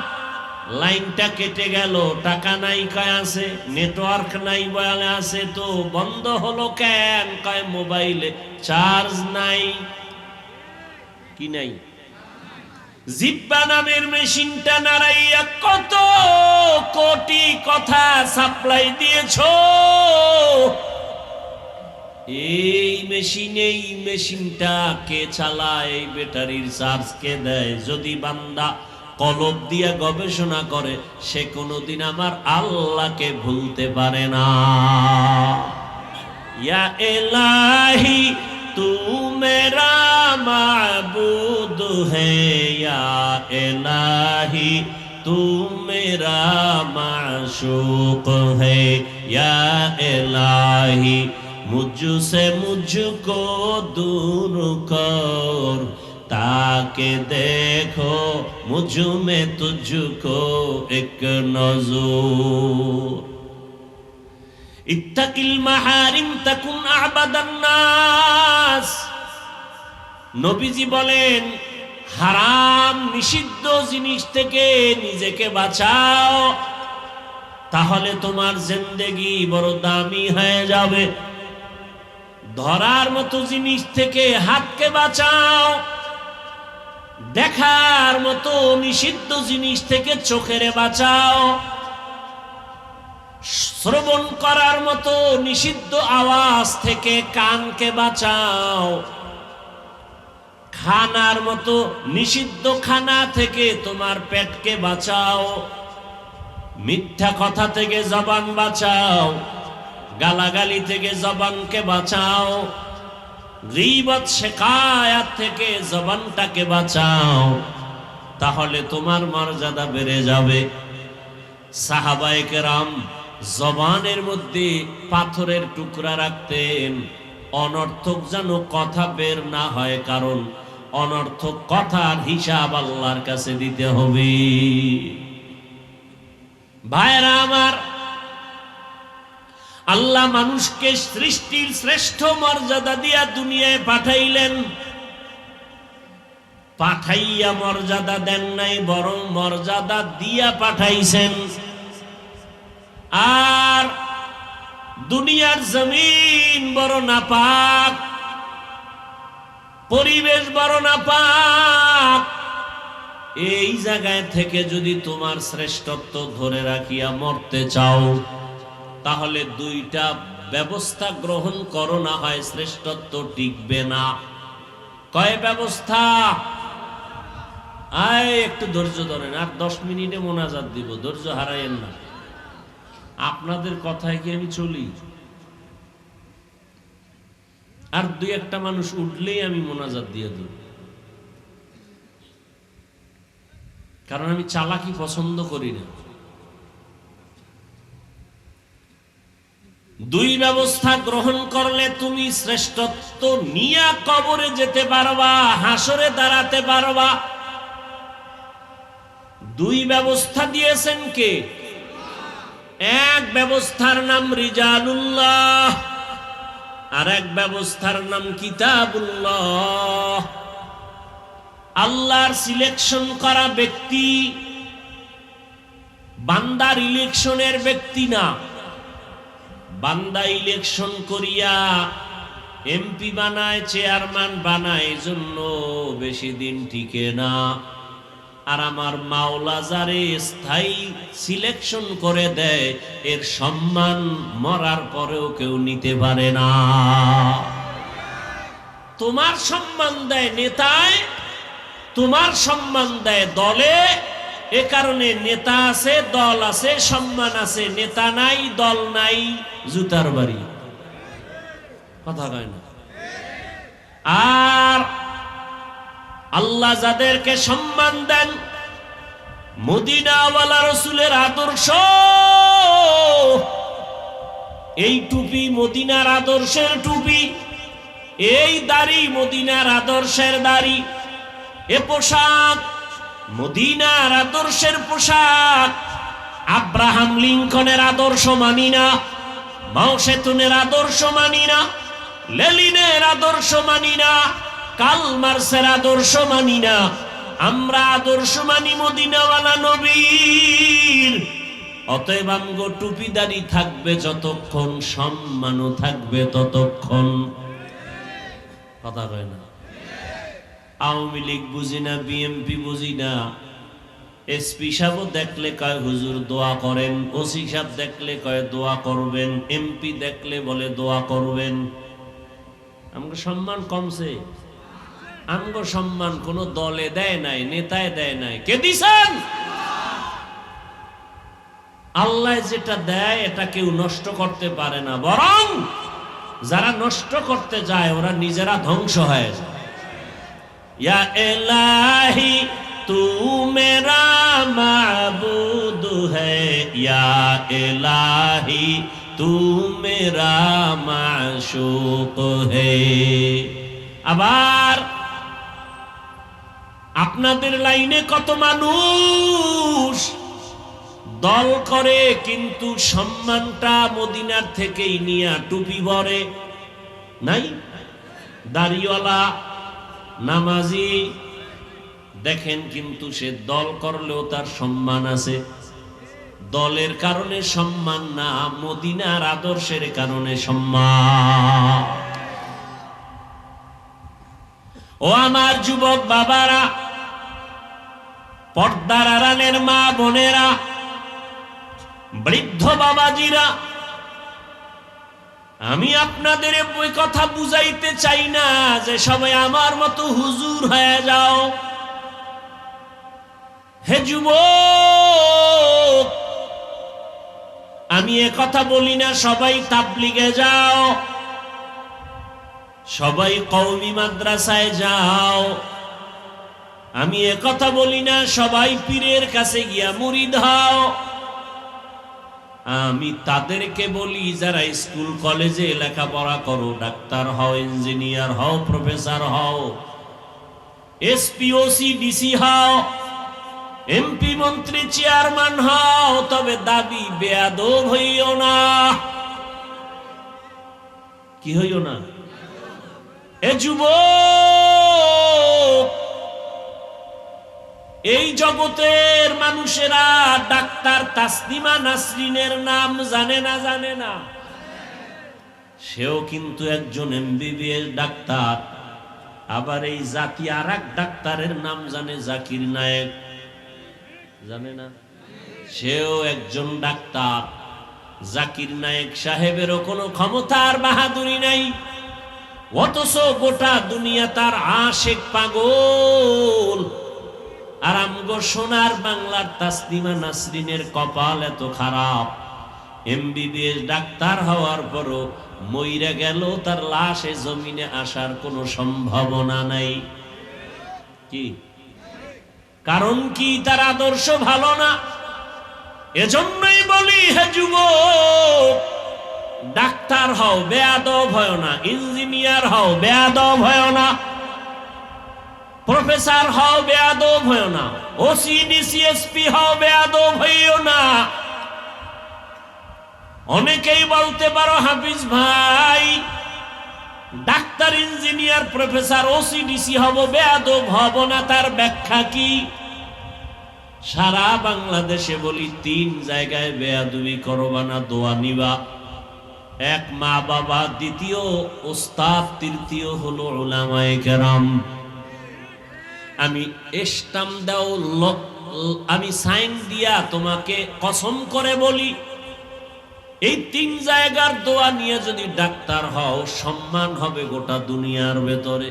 লাইনটা কেটে গেল, টাকা নাই কয় আছে, নেটওয়ার্ক নাই বলে আছে, তো বন্ধ হলো কেন? কয় মোবাইলে চার্জ নাই। কি নাই? জিব্বা নামের মেশিনটা নাড়াইয়া কত কোটি কথা সাপ্লাই দিয়েছো। এই মেশিনটা কে চালায়? এই ব্যাটারির চার্জ কে দেয়? যদি বান্দা কলব দিয়া গবেষণা করে, সে কোনোদিন আমার আল্লাহকে ভুলতে পারে না। ইয়া ইলাহি তু মেরা মাবুদ হে, ইয়া ইলাহি তু মেরা মাশুক হে, ইয়া ইলাহি मुझसे मुझको दूर कर, ताके देखो मुझ में तुझको एक नजर। इत्तकिल महारिम तकुन अअबदन नास। নবীজি বলেন, হারাম নিষিদ্ধ জিনিস থেকে নিজেকে বাঁচাও, তাহলে তোমার জিন্দেগি বড় দামি হয়ে যাবে। ধরার মতো জিনিস থেকে হাতকে বাঁচাও, দেখার মতো নিষিদ্ধ জিনিস থেকে চোখের বাঁচাও, শ্রবণ করার মতো নিষিদ্ধ আওয়াজ থেকে কানকে বাঁচাও, খানার মতো নিষিদ্ধ খানা থেকে তোমার পেটকে বাঁচাও, মিথ্যা কথা থেকে জবান বাঁচাও, গালাগালি থেকে জবানকে বাঁচাও, গীবত শিকায়াত থেকে জবানটাকে বাঁচাও, তাহলে তোমার মর্যাদা বেড়ে যাবে। সাহাবায়ে কেরাম জবানের মধ্যে পাথরের টুকরা রাখতেন, অনর্থক যেন কথা বের না হয়, কারণ অনর্থক কথার হিসাব আল্লাহর কাছে দিতে হবে। ভাইরা আমার, আল্লাহ মানুষকে সৃষ্টির শ্রেষ্ঠ মর্যাদা দিয়া দুনিয়ায় পাঠাইলেন। পাঠাইয়া মর্যাদা দেন নাই, বরং মর্যাদা দিয়া পাঠাইছেন। আর দুনিয়ার জমিন বড় নাপাক, পরিবেশ বড় নাপাক। এই জায়গায় থেকে যদি তোমার শ্রেষ্ঠত্ব ধরে রাখিয়া মরতে চাও, তাহলে দুইটা ব্যবস্থা গ্রহণ করো, না হয় শ্রেষ্ঠত্ব টিকবে না। কয় ব্যবস্থা? একটু ধৈর্য ধরেন, আর 10 মিনিটে মোনাজাত দিব, ধৈর্য হারাইয়েন না। আপনাদের কথায় কি আমি চলি? আর 2-1টা মানুষ উঠলেই আমি মোনাজাত দিয়ে দেব, কারণ আমি চালাকি পছন্দ করি না। দুই ব্যবস্থা গ্রহণ করলে তুমি শ্রেষ্ঠত্ব নিয়ে কবরে যেতে পারবা, হাসরে দাঁড়াতে পারবা। দুই ব্যবস্থা দিয়েছেন কে? এক ব্যবস্থার নাম রিজালুল্লাহ, আর এক ব্যবস্থার নাম কিতাবুল্লাহ। আল্লাহর সিলেকশন করা ব্যক্তি, বান্দার ইলেকশনের ব্যক্তি না। বান্দা ইলেকশন করিয়া এমপি বানায়, চেয়ারম্যান বানায়, এজন্য বেশি দিন টিকে না। আর আমার মাওলা যারে স্থায়ী সিলেকশন করে দেয়, এর সম্মান মরার পরেও কেউ নিতে পারে না। তোমার সম্মান দেয় নেতায়, তোমার সম্মান দেয় দলে। এ কারণে নেতা আছে, দল আছে, সম্মান আছে। নেতা নাই, দল নাই, জুতার বাড়ি। কথা কয় না। আর আল্লাহ যাদেরকে সম্মান দেন, মদিনাওয়ালা রাসূলের আদর্শ, এই টুপি মদিনার আদর্শের টুপি, এই দাড়ি মদিনার আদর্শের দাড়ি, এ পোশাক মদিনার আদর্শের পোশাক। আব্রাহাম লিঙ্কনের আদর্শ মানি না, মাও সেতুনের আদর্শ মানি না, লেনিনের আদর্শ মানি না, কার্ল মার্কসের আদর্শ মানি না। আমরা আদর্শ মানি মদিনাওয়ালা নবীর। অতএব আমগো টুপিদারি থাকবে যতক্ষণ, সম্মানও থাকবে ততক্ষণ। কথা কয় না। আওয়ামী লীগ বুঝি না, বিএমপি বুঝি না, এসপি সাহেব দেখলে কয় হুজুর দোয়া করেন, ওসি সাহেব দেখলে কয় দোয়া করবেন, এমপি দেখলে বলে দোয়া করবেন। আমগো সম্মান কমছে। আমগো সম্মান কোন দলে দেয় নাই, নেতায় দেয় নাই। কে দিছেন? আল্লাহ যেটা দেয় এটা কেউ নষ্ট করতে পারে না, বরং যারা নষ্ট করতে যায় ওরা নিজেরা ধ্বংস হয়ে যায়। ইয়া ইলাহি তু মেরা মাবুদ হ্যায়, ইয়া ইলাহি তু মেরা মাশুক হ্যায়। আবার আপনাদের লাইনে কত মানুষ দল করে কিন্তু সম্মানটা মদিনার থেকেই নিয়ে টুপি পরে নাই। দাড়িওয়ালা নামাজি দেখেন, কিন্তু সে দল করলেও তার সম্মান আছে। দলের কারণে সম্মান না, মদিনার আদর্শের কারণে সম্মান। ও আমার যুবক বাবারা, পর্দার আড়ালের মা বোনেরা, বৃদ্ধ বাবাজিরা, আমি আপনাদের ওই কথা বুঝাইতে চাই না যে সবাই আমার মতো হুজুর হয়ে যাও। হে যুবক, আমি এ কথা বলি না সবাই তাবলিগে যাও, সবাই কওমি মাদ্রাসায় যাও। আমি এ কথা বলি না সবাই পীরের কাছে গিয়া মুরিদ হও। আমি তাদেরকে বলি যারা স্কুল কলেজে লেখাপড়া করো, ডাক্তার হও, ইঞ্জিনিয়ার হও, প্রফেসর হও, এসপি, ওসি, ডিসি হও, এমপি, মন্ত্রী, চেয়ারম্যান হও, তবে দাবি বেয়াদব হইও না। কি হইও না? এ যুবক, এই জগতের মানুষেরা ডাক্তার তাসলিমা নাসরিনের নাম জানে না? জানে না? সেও কিন্তু একজন এমবিবিএস ডাক্তার। আবার এই জাতি আর এক ডাক্তারের নাম জানে, জাকির নায়েক, জানে না? সেও একজন ডাক্তার। জাকির নায়েক সাহেবেরও কোনো ক্ষমতা আর বাহাদুরি নাই, অথচ গোটা দুনিয়া তার আশেক পাগল। আর আমগো সোনার বাংলার তাসলিমা নাসরিনের কপাল এত খারাপ, এমবিবিএস ডাক্তার হওয়ার পরও মইরা গেল, তার লাশে জমিনে আসার কোনো সম্ভাবনা নাই। কি কারণ? কি তার আদর্শ ভালো না? এজন্যই বলি হে যুবক, ডাক্তার হও, বেয়াদব হয় না। ইঞ্জিনিয়ার হও, বেয়াদব হয় না। প্রফেসর হও, বেয়াদব হয় না। ওসি, ডিসি, এসপি হও, বেয়াদব হইও না। অনেকেই বলতে পারো হাফিজ ভাই, doctor, engineer, professor, OC, DC হব, বেয়াদব হব না। তার ব্যাখ্যা কি? সারা বাংলাদেশে বলি 3 জায়গায় বেয়াদবি করবা না, দোয়া নিবা। এক মা বাবা, দ্বিতীয় ওস্তাদ, তৃতীয় হলো উলামায়ে কেরাম। আমি স্টাম্প দাও, আমি সাইন দিয়া তোমাকে কসম করে বলি, এই 3 জায়গার দোয়া নিয়ে যদি ডাক্তার হও, সম্মান হবে গোটা দুনিয়ার ভেতরে।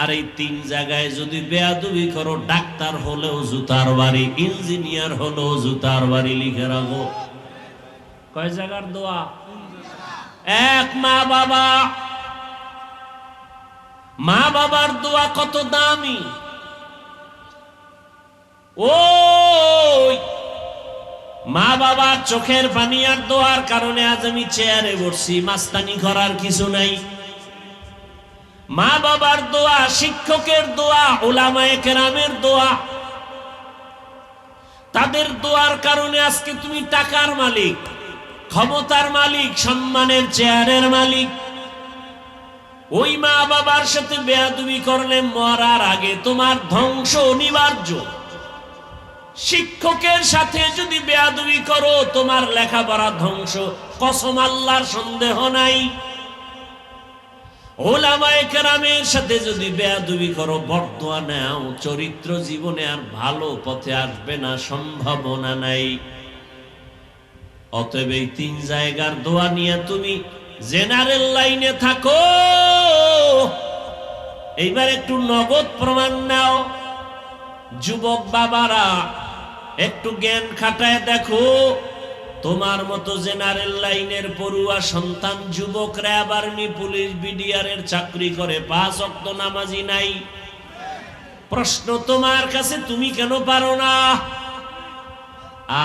আর এই 3 জায়গায় যদি বেয়াদবি করো, ডাক্তার হলেও জুতার বাড়ি, ইঞ্জিনিয়ার হলেও জুতার বাড়ি। লিখে রাখো কয় জায়গার দোয়া? এক মা বাবা, মা বাবার দোয়া কত দামি। ও মা বাবার চোখের পানি আর দোয়ার কারণে আজ আমি চেয়ারে বসছি, মাস্তানি করার কিছু নাই। মা বাবার দোয়া, শিক্ষকের দোয়া, উলামায়ে কেরামের দোয়া, তাদের দোয়ার কারণে আজকে তুমি টাকার মালিক, ক্ষমতার মালিক, সম্মানের চেয়ারের মালিক। ওই মা বাবার সাথে বেয়াদবি করলে মরার আগে তোমার ধ্বংস অনিবার্য। শিক্ষকের সাথে যদি বেয়াদবি করো তোমার লেখাপড়া ধ্বংস, কসম আল্লাহর, সন্দেহ নাই। উলামায়ে কেরামের সাথে যদি বেয়াদবি করো, বরদোয়া নাও, চরিত্র জীবনে আর ভালো পথে আসবে না, সম্ভাবনা নাই। অতএব এই তিন জায়গার দোয়া নিয়ে তুমি জেনারেল লাইনে থাকো। এইবার একটু নগদ প্রমাণ নাও। যুবক বাবারা একটু জ্ঞান খাটায় দেখো, তোমার মতো জেনারেল লাইনের পড়ুয়া সন্তান যুবকরা আবার পুলিশ বিডিআর এর চাকরি করে, 5 ওয়াক্ত নামাজি নাই। প্রশ্ন তোমার কাছে, তুমি কেন পারো না?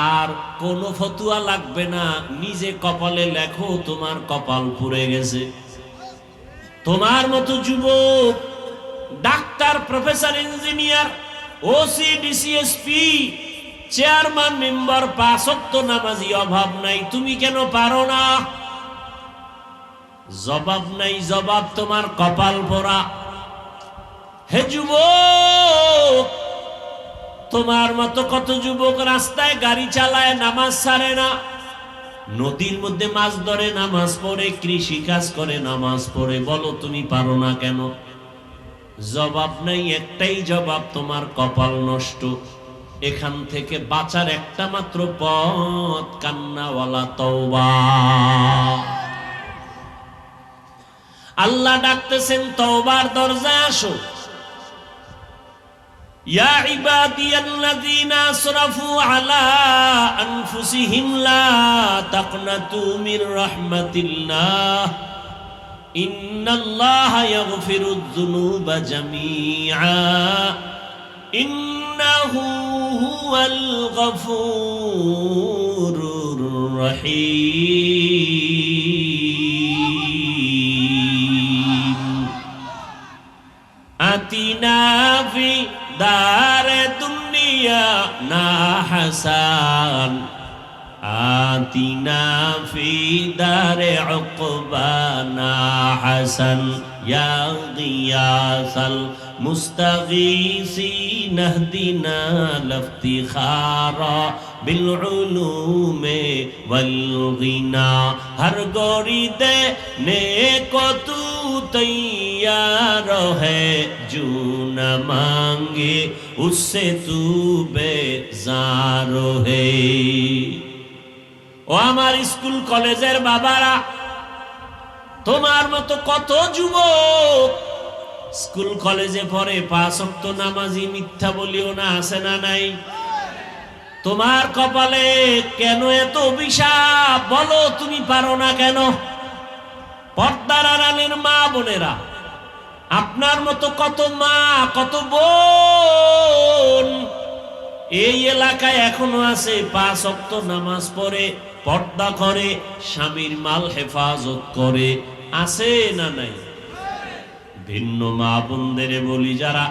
আর কোনো ফতুয়া লাগবে না, নিজে কপালে লেখো তোমার কপাল পুড়ে গেছে। তোমার মতো যুবক doctor, professor, engineer, OC, DC SP, chairman, member, 5 ওয়াক্ত নামাজি, অভাব নাই। তুমি কেন পারো না? জবাব নাই, জবাব তোমার কপাল পোড়া। হে যুবক, তোমার মতো কত যুবক রাস্তায় গাড়ি চালায়, নামাজ ছাড়ে না, নদীর মধ্যে মাছ ধরে নামাজ পড়ে, কৃষি কাজ করে নামাজ পড়ে। বলো তুমি পারো না কেন? জবাব নাই, একটাই জবাব, তোমার কপাল নষ্ট। এখান থেকে বাঁচার একটা মাত্র পথ, কান্নাওয়ালা তওবা। আল্লাহ ডাকতেছেন, তওবার দরজায় আসো। ইয়া ইবাদিয়াল্লাযীনা আসরাফু আলা আনফুসিহিম লা তাকনাতু মির রাহমাতিল্লাহ ইন্নাল্লাহা ইয়াগফিরুয যুনুবা জামিআ ইন্নাহু হুয়াল গফুরুর রহিম। আতিনা ফি দারে দুনিয়া না হাসান, আতিনা ফি দারে উকবা না হাসান, ইয়া গিয়াসাল মুস্তাগীসিন ইহদিনা লিফতিখারা বিল উলুমে ওয়াল গিনা। হর গরি দে নেকো তু তৈয়ার है जो न मांगे उससे तू बेजार है। ও আমার স্কুল কলেজের বাবারা, তোমার মতো কত যুবক স্কুল কলেজে পড়ে, 5 ওয়াক্ত নামাজি, মিথ্যা বলিও না, আছে না নাই? তোমার কপালে কেন এত অভিশাপ? বলো তুমি পারো না কেন? পর্দার আড়ালের মা বোনেরা, আপনার মতো কত মা, কত বোন এই এলাকায় এখনো আছে, 5 ওয়াক্ত নামাজ পড়ে, পর্দা করে, স্বামীর মাল হেফাজত করে, আছে না নাই? ভিন্ন মা বোনদের বলি, যারা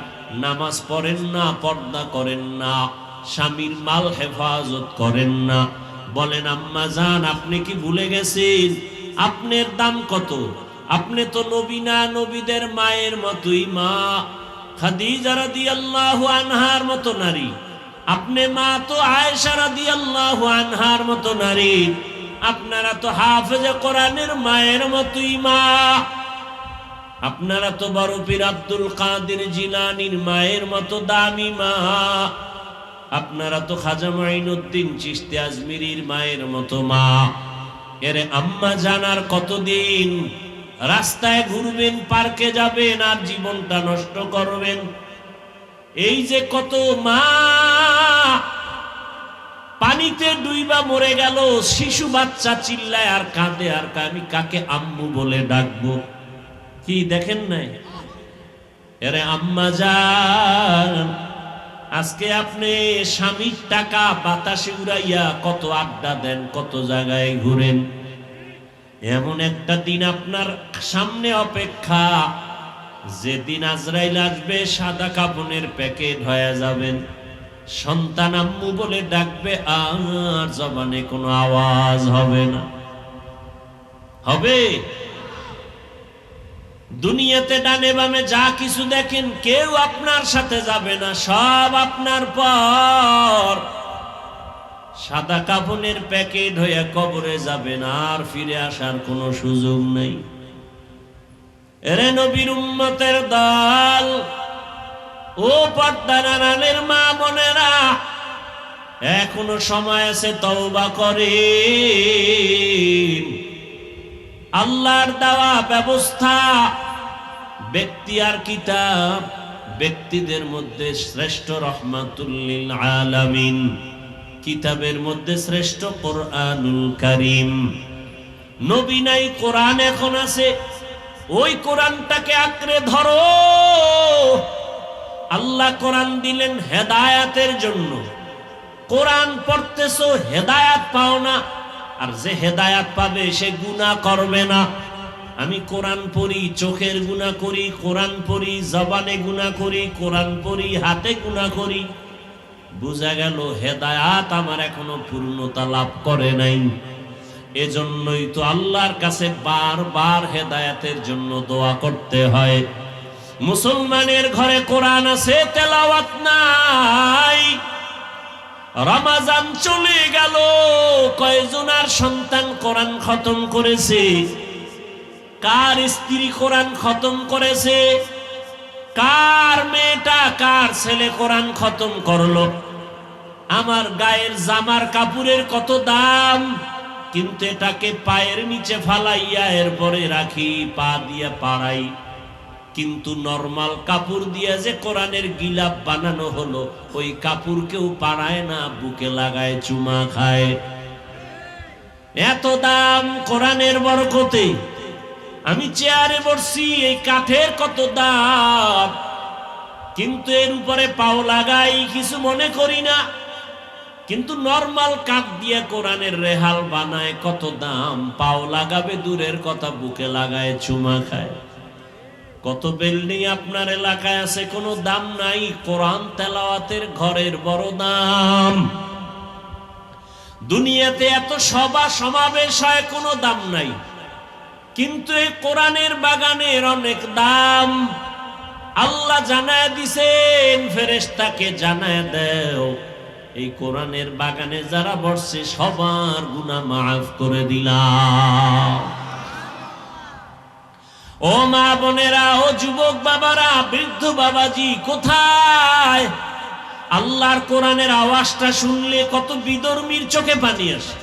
নামাজ পড়েন না, পর্দা করেন না, স্বামীর মাল হেফাজত করেন না, বলেন আম্মা জান আপনি কি ভুলে গেছেন আপনার দাম কত? আপনি তো নবী না, নবীদের মায়ের মতোই মা, খাদিজা রাদিয়াল্লাহু আনহার মতো নারী। আপনি মা তো আয়েশা রাদিয়াল্লাহু আনহার মতো নারী। আপনারা তো হাফেজে কোরআনের মায়ের মতোই মা। আপনারা তো বড় পীর আব্দুল কাদের জিলানীর মায়ের মতো দামি মা। আপনারা তো খাজা মুঈনুদ্দিন চিশতি আজমিরির মায়ের মতো মা। এরে আম্মা জানার কতদিন রাস্তায় ঘুরবেন, পার্কে যাবেন আর জীবনটা নষ্ট করবেন? এই যে কত মা পানিতে ডুইবা মরে গেল, শিশু বাচ্চা চিল্লায় আর কাঁদে, আর আমি কাকে আম্মু বলে ডাকবো? কি দেখেন নাই? এরে আম্মা জান, আজকে আপনি স্বামীর টাকা বাতাসে উড়াইয়া কত আড্ডা দেন, কত জায়গায় ঘুরেন। এমন একটা দিন আপনার সামনে অপেক্ষা, যেদিন আজরাইল আসবে সাদা কাফনের প্যাকেট হয়ে যাবেন, সন্তান আম্মু বলে ডাকবে, আর জবানে কোনো আওয়াজ হবে না। হবে? দুনিয়াতে ডানে বামে যা কিছু দেখেন কেউ আপনার সাথে যাবে না, সব আপনার পর। সাদা কাফনের প্যাকেট হয়ে কবরে যাবেন, আর ফিরে আসার কোনো সুযোগ নেই। এরে নবীর উম্মতের দল, ও পর্দার আড়ালের মা বোনেরা, এখনো সময় আছে, তওবা করেন। আল্লাহর দেওয়া ব্যবস্থা, ব্যক্তি আর কিতাব, ব্যক্তিদের মধ্যে শ্রেষ্ঠ রহমাতুল লিল আলামিন, কিতাবের মধ্যে শ্রেষ্ঠ কোরআনুল কারীম। নবী নাই, কোরআন এখন আছে, ওই কোরআনটাকে আঁকড়ে ধরো। আল্লাহ কোরআন দিলেন হেদায়াতের জন্য। কোরআন পড়তেছো, হেদায়াত পাও না, আর যে হেদায়াত পাবে সে গুনাহ করবে না। আমি কোরআন পড়ি, চোখের গুনাহ করি, কোরআন পড়ি, জবানে গুনাহ করি, কোরআন পড়ি, হাতে গুনাহ করি, বুঝা গেল হেদায়াত আমার এখনো পূর্ণতা লাভ করে নাই। এজন্যই তো আল্লাহর কাছে বারবার হেদায়াতের জন্য দোয়া করতে হয়। মুসলমানের ঘরে কোরআন আছে, তেলাওয়াত নাই। রমজান চলে গেল, কয়জনার সন্তান কোরআন খতম করেছে? কার স্ত্রী কোরআন খতম করেছে? কার মেয়েটা, কার ছেলে কোরআন খতম করলো? আমার গায়ের জামার কাপড়ের কত দাম, কিন্তু এটাকে পায়ের নিচে ফালাইয়া এরপরে রাখি, পা দিয়া পাড়াই। কিন্তু নরমাল কাপড় দিয়া যে কোরআনের গিলাপ বানানো হলো, ওই কাপড় কেউ পাড়ায় না, বুকে লাগায়, চুমা খায়। এত দাম কোরআনের বরকতে। আমি চেয়ারে বসছি, এই কাঠের কত দাম, কিন্তু এর উপরে পাও লাগাই, কিছু মনে করি না। কিন্তু নরমাল কাঠ দিয়ে কোরআনের রেহাল বানায়, কত দাম, পাও লাগাবে দূরের কথা, বুকে লাগায়, চুমা খায়। কত বিল্ডিং আপনার এলাকায় আছে, কোনো দাম নাই, কোরআন তেলাওয়াতের ঘরের বড় দাম। দুনিয়াতে এত সভা সমাবেশ হয়, কোনো দাম নাই, কিন্তু এই কোরআনের বাগানের অনেক দাম। আল্লাহ জানায় দিছেন, ফেরেশতাকে জানায় দেও, এই কোরআনের বাগানে যারা বসছে সবার গুনাহ মাফ করে দিলাম। ও মা বোনেরা, ও যুবক বাবারা, বৃদ্ধ বাবাজি, কোথায়? আল্লাহর কোরআনের আওয়াজটা শুনলে কত বিধর্মীর চোখে পানি আসে।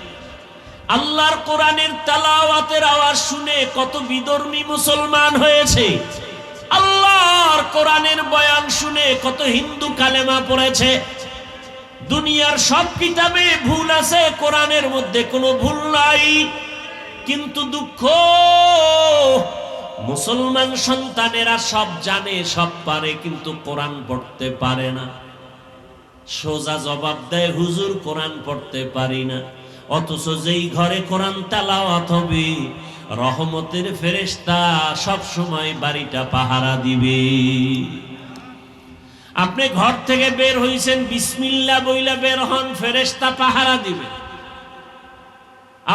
আল্লাহর কোরআনের তেলাওয়াতের আওয়াজ শুনে কত বিধর্মী মুসলমান হয়েছে। আল্লাহর কোরআনের বয়ান শুনে কত হিন্দু কালেমা পড়েছে। দুনিয়ার সব কিতাবে ভুল আছে, কোরআনের মধ্যে কোনো ভুল নাই। কিন্তু দুঃখ, মুসলমান সন্তানেরা সব জানে, সব পারে, কিন্তু কোরআন পড়তে পারে না। সোজা জবাব দেয়, হুজুর কোরআন পড়তে পারি না। অথচ যেই ঘরে কোরআন তেলাওয়াত হবে, রহমতের ফেরেশতা সব সময় বাড়িটা পাহারা দিবে। আপনি ঘর থেকে বের হইছেন, বিসমিল্লাহ বইলা বের হন, ফেরেশতা পাহারা দিবে।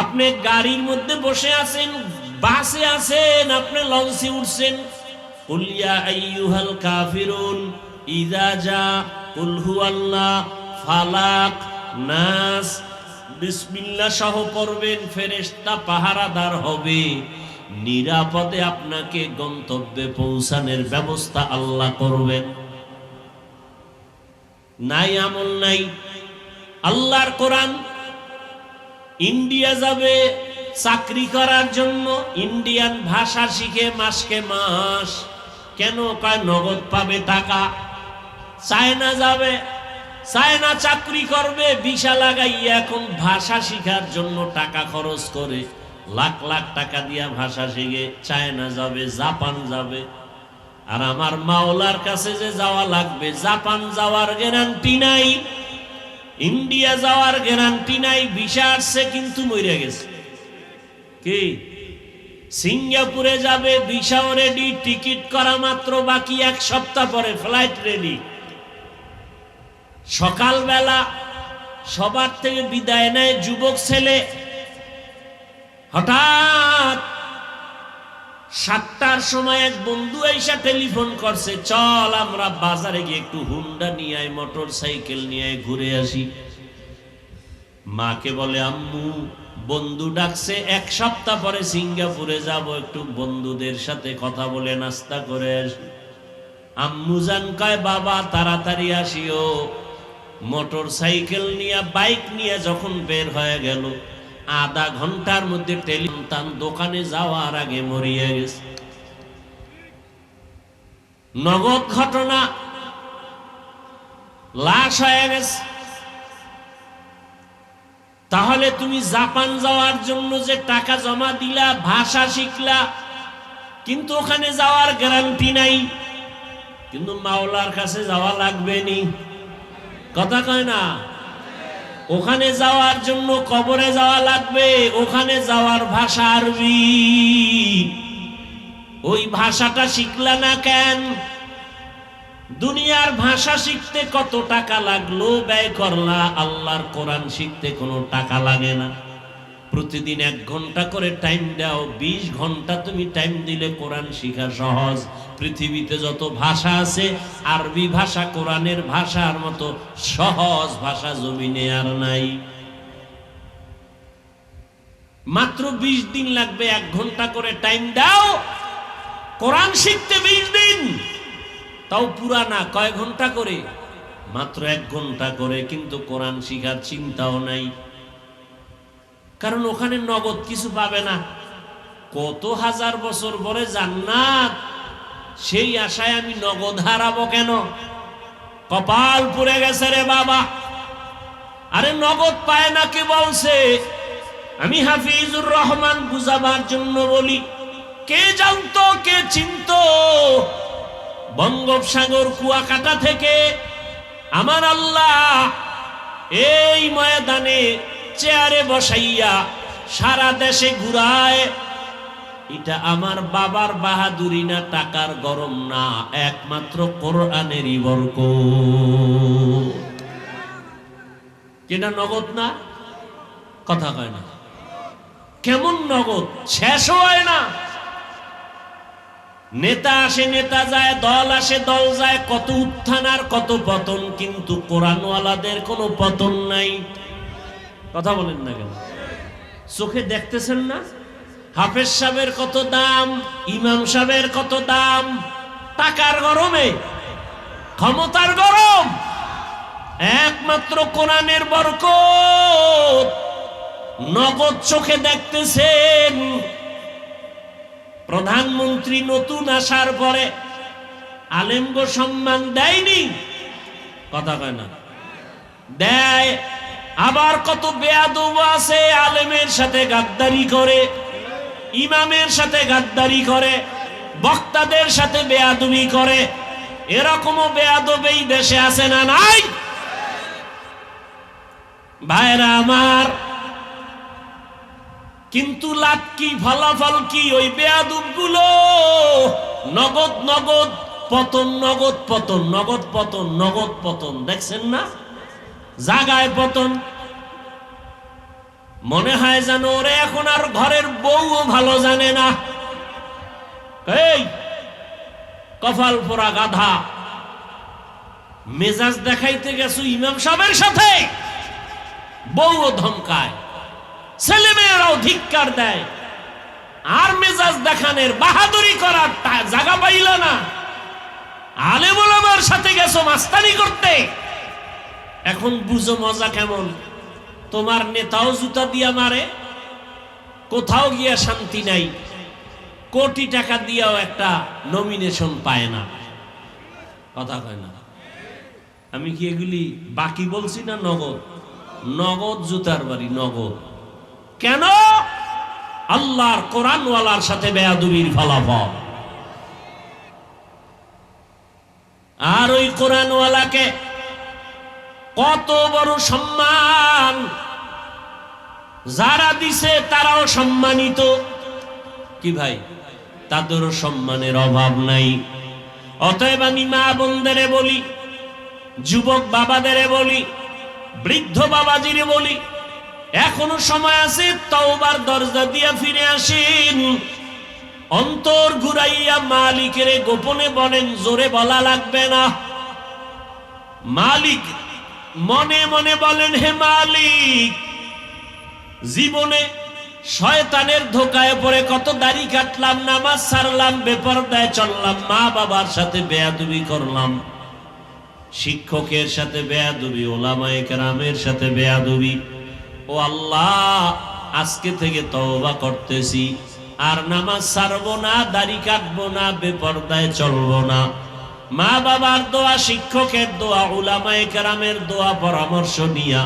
আপনি গাড়ির মধ্যে বসে আছেন, বাসে আছেন, আপনি লঞ্চে উঠছেন, কুল ইয়া আইয়ুহাল কাফিরুন ইযা জা কুল হুয়াল্লাহ ফালাক নাস, বিসমিল্লাহ সহ পড়বেন, ফেরেশতা পাহারাদার হবে। নিরাপদে আপনাকে গন্তব্যে পৌঁছানোর ব্যবস্থা আল্লাহ করবেন। নাই, আমল নাই। আল্লাহর কোরআন, ইন্ডিয়া যাবে চাকরি করার জন্য, ইন্ডিয়ান ভাষা শিখে মাসকে মাস, কেন? কয় নগদ পাবে টাকা। চায়না যাবে, চায়না চাকরি করবে, ভিসা লাগাইয়া এখন ভাষা শিখার জন্য টাকা খরচ করে, লাখ লাখ টাকা দিয়া ভাষা শিখে চায়না যাবে, জাপান যাবে। আর আমার মাওলার কাছে যে যাওয়া লাগবে, জাপান যাওয়ার গ্যারান্টি নাই, ইন্ডিয়া যাওয়ার গ্যারান্টি নাই। ভিসা আসছে কিন্তু মরে গেছে। কি সিঙ্গাপুরে যাবে, ভিসাও রেডি, টিকিট করা মাত্র বাকি, 1 সপ্তাহ পরে ফ্লাইট রেডি। সকালবেলা সবার থেকে বিদায় নেয় যুবক ছেলে, হঠাৎ 7টার সময় এক বন্ধু এসে টেলিফোন করছে, চল আমরা বাজারে গিয়ে একটু হুন্ডা নিয়ে আয়, মোটর সাইকেল নিয়ে আয়, ঘুরে আসি। মাকে বলে, আম্মু বন্ধু ডাকছে, 1 সপ্তাহ পরে সিঙ্গাপুরে যাব, একটু বন্ধুদের সাথে কথা বলে নাস্তা করে আসি। আম্মু জান কয়, বাবা তাড়াতাড়ি আসিও। মোটর সাইকেল নিয়ে, বাইক নিয়ে যখন বের হয়ে গেল, আধা ঘন্টার মধ্যে টেলিফোন দোকানে যাওয়ার আগে মরিয়া গেছে। নগদ ঘটনা, লাশ হয়ে গেছে। তাহলে তুমি জাপান যাওয়ার জন্য যে টাকা জমা দিলা, ভাষা শিখলা, কিন্তু ওখানে যাওয়ার গ্যারান্টি নাই, কিন্তু মাওলার কাছে যাওয়া লাগবে নি। কথা কয় না? ওখানে যাওয়ার জন্য কবরে যাওয়া লাগবে, ওখানে যাওয়ার ভাষা আরবি। ওই ভাষাটা শিখলা না কেন? দুনিয়ার ভাষা শিখতে কত টাকা লাগলো, ব্যয় করলা, আল্লাহর কোরআন শিখতে কোনো টাকা লাগে না। প্রতিদিন 1 ঘন্টা করে টাইম দাও, 20 ঘন্টা তুমি টাইম দিলে কোরআন শিখা সহজ। পৃথিবীতে যত ভাষা আছে, আরবি ভাষা কোরআনের ভাষার মতো সহজ ভাষা জমিনে আর নাই। মাত্র 20 দিন লাগবে, 1 ঘন্টা করে টাইম দাও, কোরআন শিখতে 20 দিন, তাও পুরা না, কয় ঘন্টা করে? মাত্র 1 ঘন্টা করে, কিন্তু কোরআন শিখার চিন্তাও নাই। কারণ ওখানে নগদ কিছু পাবে না। কত হাজার বছর পরে জান্নাত, সেই আশায় আমি নগদ হারাবো কেন? কপাল পুড়ে গেছে রে বাবা। আরে নগদ পায় না কে বলছে? আমি হাফিজুর রহমান বুঝাবার জন্য বলি, কে জানতো, কে চিনতো? বঙ্গোপসাগর কুয়াকাটা থেকে আমার আল্লাহ এই ময়দানে চেয়ারে বসাইয়া সারা দেশে ঘুরায়। এটা আমার বাবার বাহাদুরি না, টাকার গরম না, একমাত্র কোরআনেরই বরকত। যেটা নগদ না? কথা কয় না। কেমন নগদ? শেষ হয় না। নেতা আসে, নেতা যায়, দল আসে, দল যায়, কত উত্থান আর কত পতন, কিন্তু কোরআনওয়ালাদের কোনো পতন নাই। কথা বলেন না কেন? চোখে দেখতেছেন না? হাফেজ সাহেবের কত দাম, ইমাম সাহেবের কত দাম, টাকার গরমে, ক্ষমতার গরম, একমাত্র কোরআনের বরকত। নগদ চোখে দেখতেছেন। প্রধানমন্ত্রী নতুন আসার পরে আলেমগো সম্মান দেয়নি? কথা কয় না? দেয়। আবার কত বেয়াদব আছে, আলেমের সাথে গাদ্দারি করে, ইমামের সাথে গাদ্দারি করে, বক্তাদের সাথে বেয়াদবি করে। এরকমও বেয়াদব এই দেশে আছে না নাই? ভাইরা আমার, কিন্তু লাভ কি, ফলাফল কি? ওই বেয়াদব গুলো নগদ নগদ পতন, নগদ পতন, নগদ পতন, নগদ পতন। দেখছেন না? জাগায় পতন। মনে হয় যেন ওরে এখন আর ঘরের বউও ভালো জানে না। এই কপাল পোড়া গাধা, মেজাজ দেখাইতে গেছো ইমাম সাহেবের সাথে, বউও ধমকায়, ছেলে মেয়েরাও ধিক্কার দেয়, আর মেজাজ দেখানের বাহাদুরি করার জায়গা পাইল না। আলেম ওলামার সাথে গেছো মাস্তানি করতে, এখন বুঝো মজা কেমন। তোমার নেতাও জুতা দিয়া মারে, কোথাও গিয়া শান্তি নাই, কোটি টাকা দিয়াও একটা নমিনেশন পায় না। কথা কয় না? আমি কি এগুলি বাকি বলছি না নগদ? নগদ জুতার বাড়ি, নগদ। কেন? আল্লাহর কোরআনওয়ালার সাথে বেয়াদবির ফলাফল। আর ওই কোরআনওয়ালাকে কত বড় সম্মান, যারা দিছে তারাও সম্মানিত। কি ভাই, তাদেরও সম্মানের অভাব নাই। অতএব আমি মা বোনদেরে বলি, যুবক বাবাদেরে বলি, বৃদ্ধ বাবাজিরে বলি, এখনো সময় আছে, তওবার দরজা দিয়া ফিরে আসেন। অন্তর ঘুরাইয়া মালিকের গোপনে বলেন, জোরে বলা লাগবে না। মালিক মনে মনে বলেন, হে মালিক, জীবনে শয়তানের ধোকায় পড়ে কত দাড়ি কাটলাম, নামাজ ছাড়লাম, বেপরদায় চললাম, মা বাবার সাথে বেয়াদবি করলাম, শিক্ষকের সাথে বেয়াদবি, ওলামায়ে কেরামের সাথে বেয়াদবি। ও আল্লাহ, আজকে থেকে তওবা করতেছি, আর নামাজ ছাড়বো না, দাড়ি কাটবো না, বেপরদায় চলবো না। মা বাবার দোয়া, শিক্ষকের দোয়া, উলামায়ে কেরামের দোয়া পরামর্শ নিয়া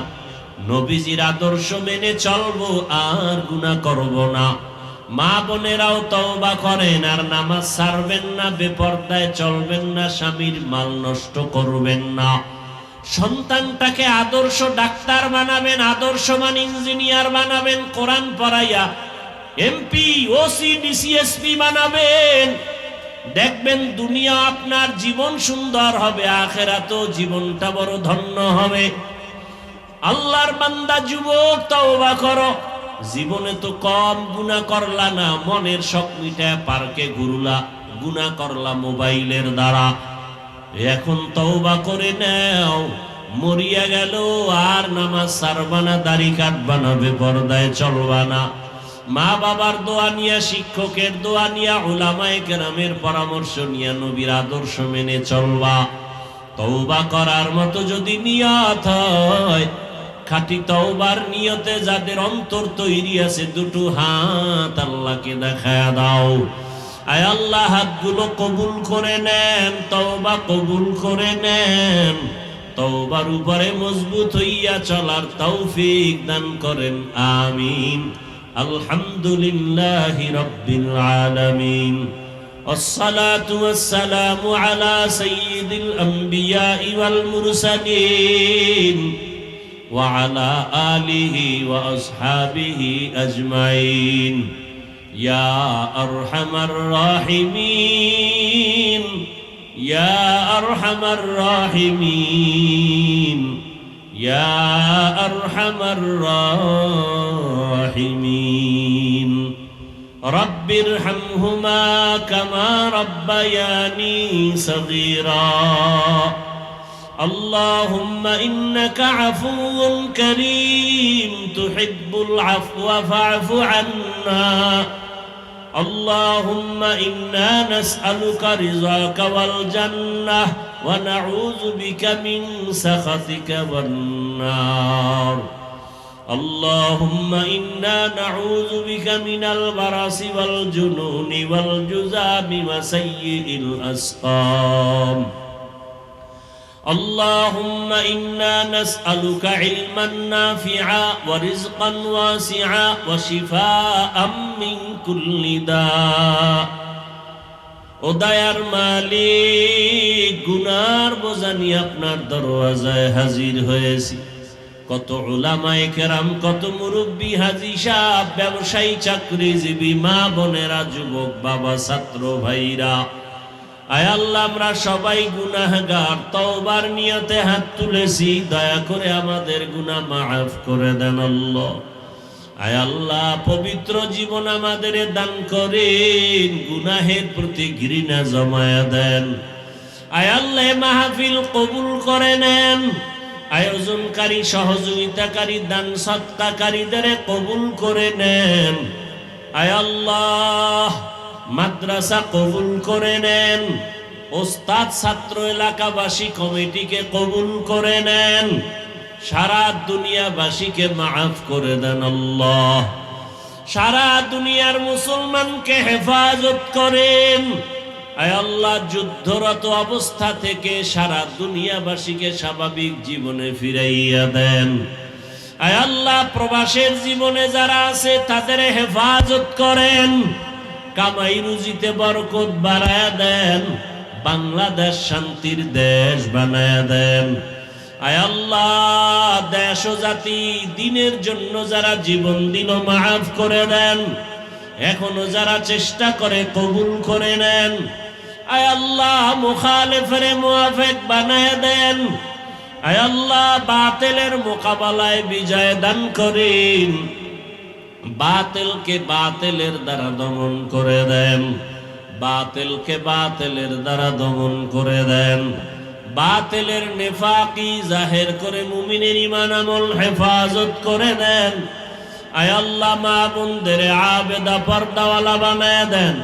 নবীজির আদর্শ মেনে চলবো, আর গুনাহ করব না। মা বোনেরাও তওবা করেন, আর নামাজ ছাড়বেন না, বেপরদায় চলবেন না, স্বামীর মাল নষ্ট করবেন না। সন্তানটাকে আদর্শ ডাক্তার বানাবেন, আদর্শমান ইঞ্জিনিয়ার বানাবেন, কোরআন পড়াইয়া এমপি, ওসি, ডিসিএসপি বানাবেন। দেখবেন দুনিয়া আপনার জীবন সুন্দর হবে, আখিরাতেও জীবনটা বড় ধন্য হবে। আল্লাহর বান্দা যুবক, তওবা করো। জীবনে তো কম গুনাহ করলা না, মনের শখ মিটায় পার্কে ঘুরলা, গুনাহ করলা মোবাইলের দ্বারা। এখন তওবা করে নাও, মরিয়া গেল আর নামাজ ছাড়বা না, দাড়ি কাটবা না, বেপরদায় চলবা না। মা বাবার দোয়া নিয়া, শিক্ষকের দোয়া নিয়া, উলামায়ে কেরামের পরামর্শ নিয়া নবীর আদর্শ মেনে চলবা। তওবা করার মতো যদি নিয়ত হয়, খাঁটি তওবার নিয়তে যাদের অন্তর তৈরি আছে, দুটো হাত আল্লাহকে দেখায়া দাও। আয় আল্লাহ, হাতগুলো কবুল করে নেন, তওবা কবুল করে নেন। তওবার উপরে মজবুত হইয়া চলার তৌফিক দান করেন, আমিন। আলহামদুলিল্লাহি রাব্বিল আলামিন। والصلاة والسلام على سيد الأنبياء والمرسلين وعلى آله وأصحابه أجمعين يا أرحم الراحمين يا أرحم الراحمين يا أرحم الراحمين رب ارحمهما كما ربياني صغيرا اللهم إنك عفو كريم تحب العفو فاعف عنا اللهم إنا نسألك رضاك والجنة ونعوذ بك من سخطك والنار اللهم إنا نعوذ بك من البرص والجنون والجذام وسيء الأسقام اللهم إنا نسألك علما نافعا ورزقا واسعا وشفاء من كل داء ও দয়ার মালিক, গুনার বোঝা নিয়ে আপনার দরওয়াজায় হাজির হয়েছি। কত উলামায়ে কেরাম, কত মুরব্বী, হাজী সাহেব, ব্যবসায়ী, চাকরিজীবী, মা বোনেরা, যুবক বাবা, ছাত্র ভাইরা, আয় আল্লাহ, আমরা সবাই গুনাহগার। তওবার নিয়তে হাত তুলেছি, দয়া করে আমাদের গুনাহ মাফ করে দেন আল্লাহ। আয় আল্লাহ, পবিত্র জীবন আমাদের দান করেন, গুনাহের প্রতি ঘৃণা জমায়া দেন। আয় আল্লাহ, মাহফিল কবুল করে নেন। আয়োজনকারী, সহযোগিতাকারী, দান সৎকারীদের কবুল করে নেন। আয় আল্লাহ, মাদ্রাসা কবুল করে নেন। ওস্তাদ, ছাত্র, এলাকাবাসী, কমিটিকে কবুল করে নেন। সারা দুনিয়াবাসীকে মাফ করে দেন আল্লাহ। সারা দুনিয়ার মুসলমানকে হেফাজত করেন। আয় আল্লাহ, যুদ্ধরত অবস্থা থেকে সারা দুনিয়াবাসীকে স্বাভাবিক জীবনে ফিরাইয়া দেন। আয় আল্লাহ, প্রবাসের জীবনে যারা আছে তাদের হেফাজত করেন। কামাই রুজিতে বরকত বাড়ায়া দেন। বাংলাদেশ শান্তির দেশ বানায়া দেন। আয় আল্লাহ, দেশ ও জাতি দিনের জন্য যারা জীবন দিল মাফ করে দেন, এখনো যারা চেষ্টা করে কবুল করে নেন। আয় আল্লাহ, মুখালিফের মুআফিক বানায়া দেন। আয় আল্লাহ, বাতিলের মোকাবেলায় বিজয় দান করেন, বাতিলকে বাতিলের দ্বারা দমন করে দেন, বাতিলকে বাতিলের দ্বারা দমন করে দেন, বাতিলের নেফাকি জাহের করে মুমিনের ঈমান আমল হেফাজত করে দেন। আয় আল্লাহ, মা বোনদের আবেদা পর্দাওয়ালা বানায় দেন।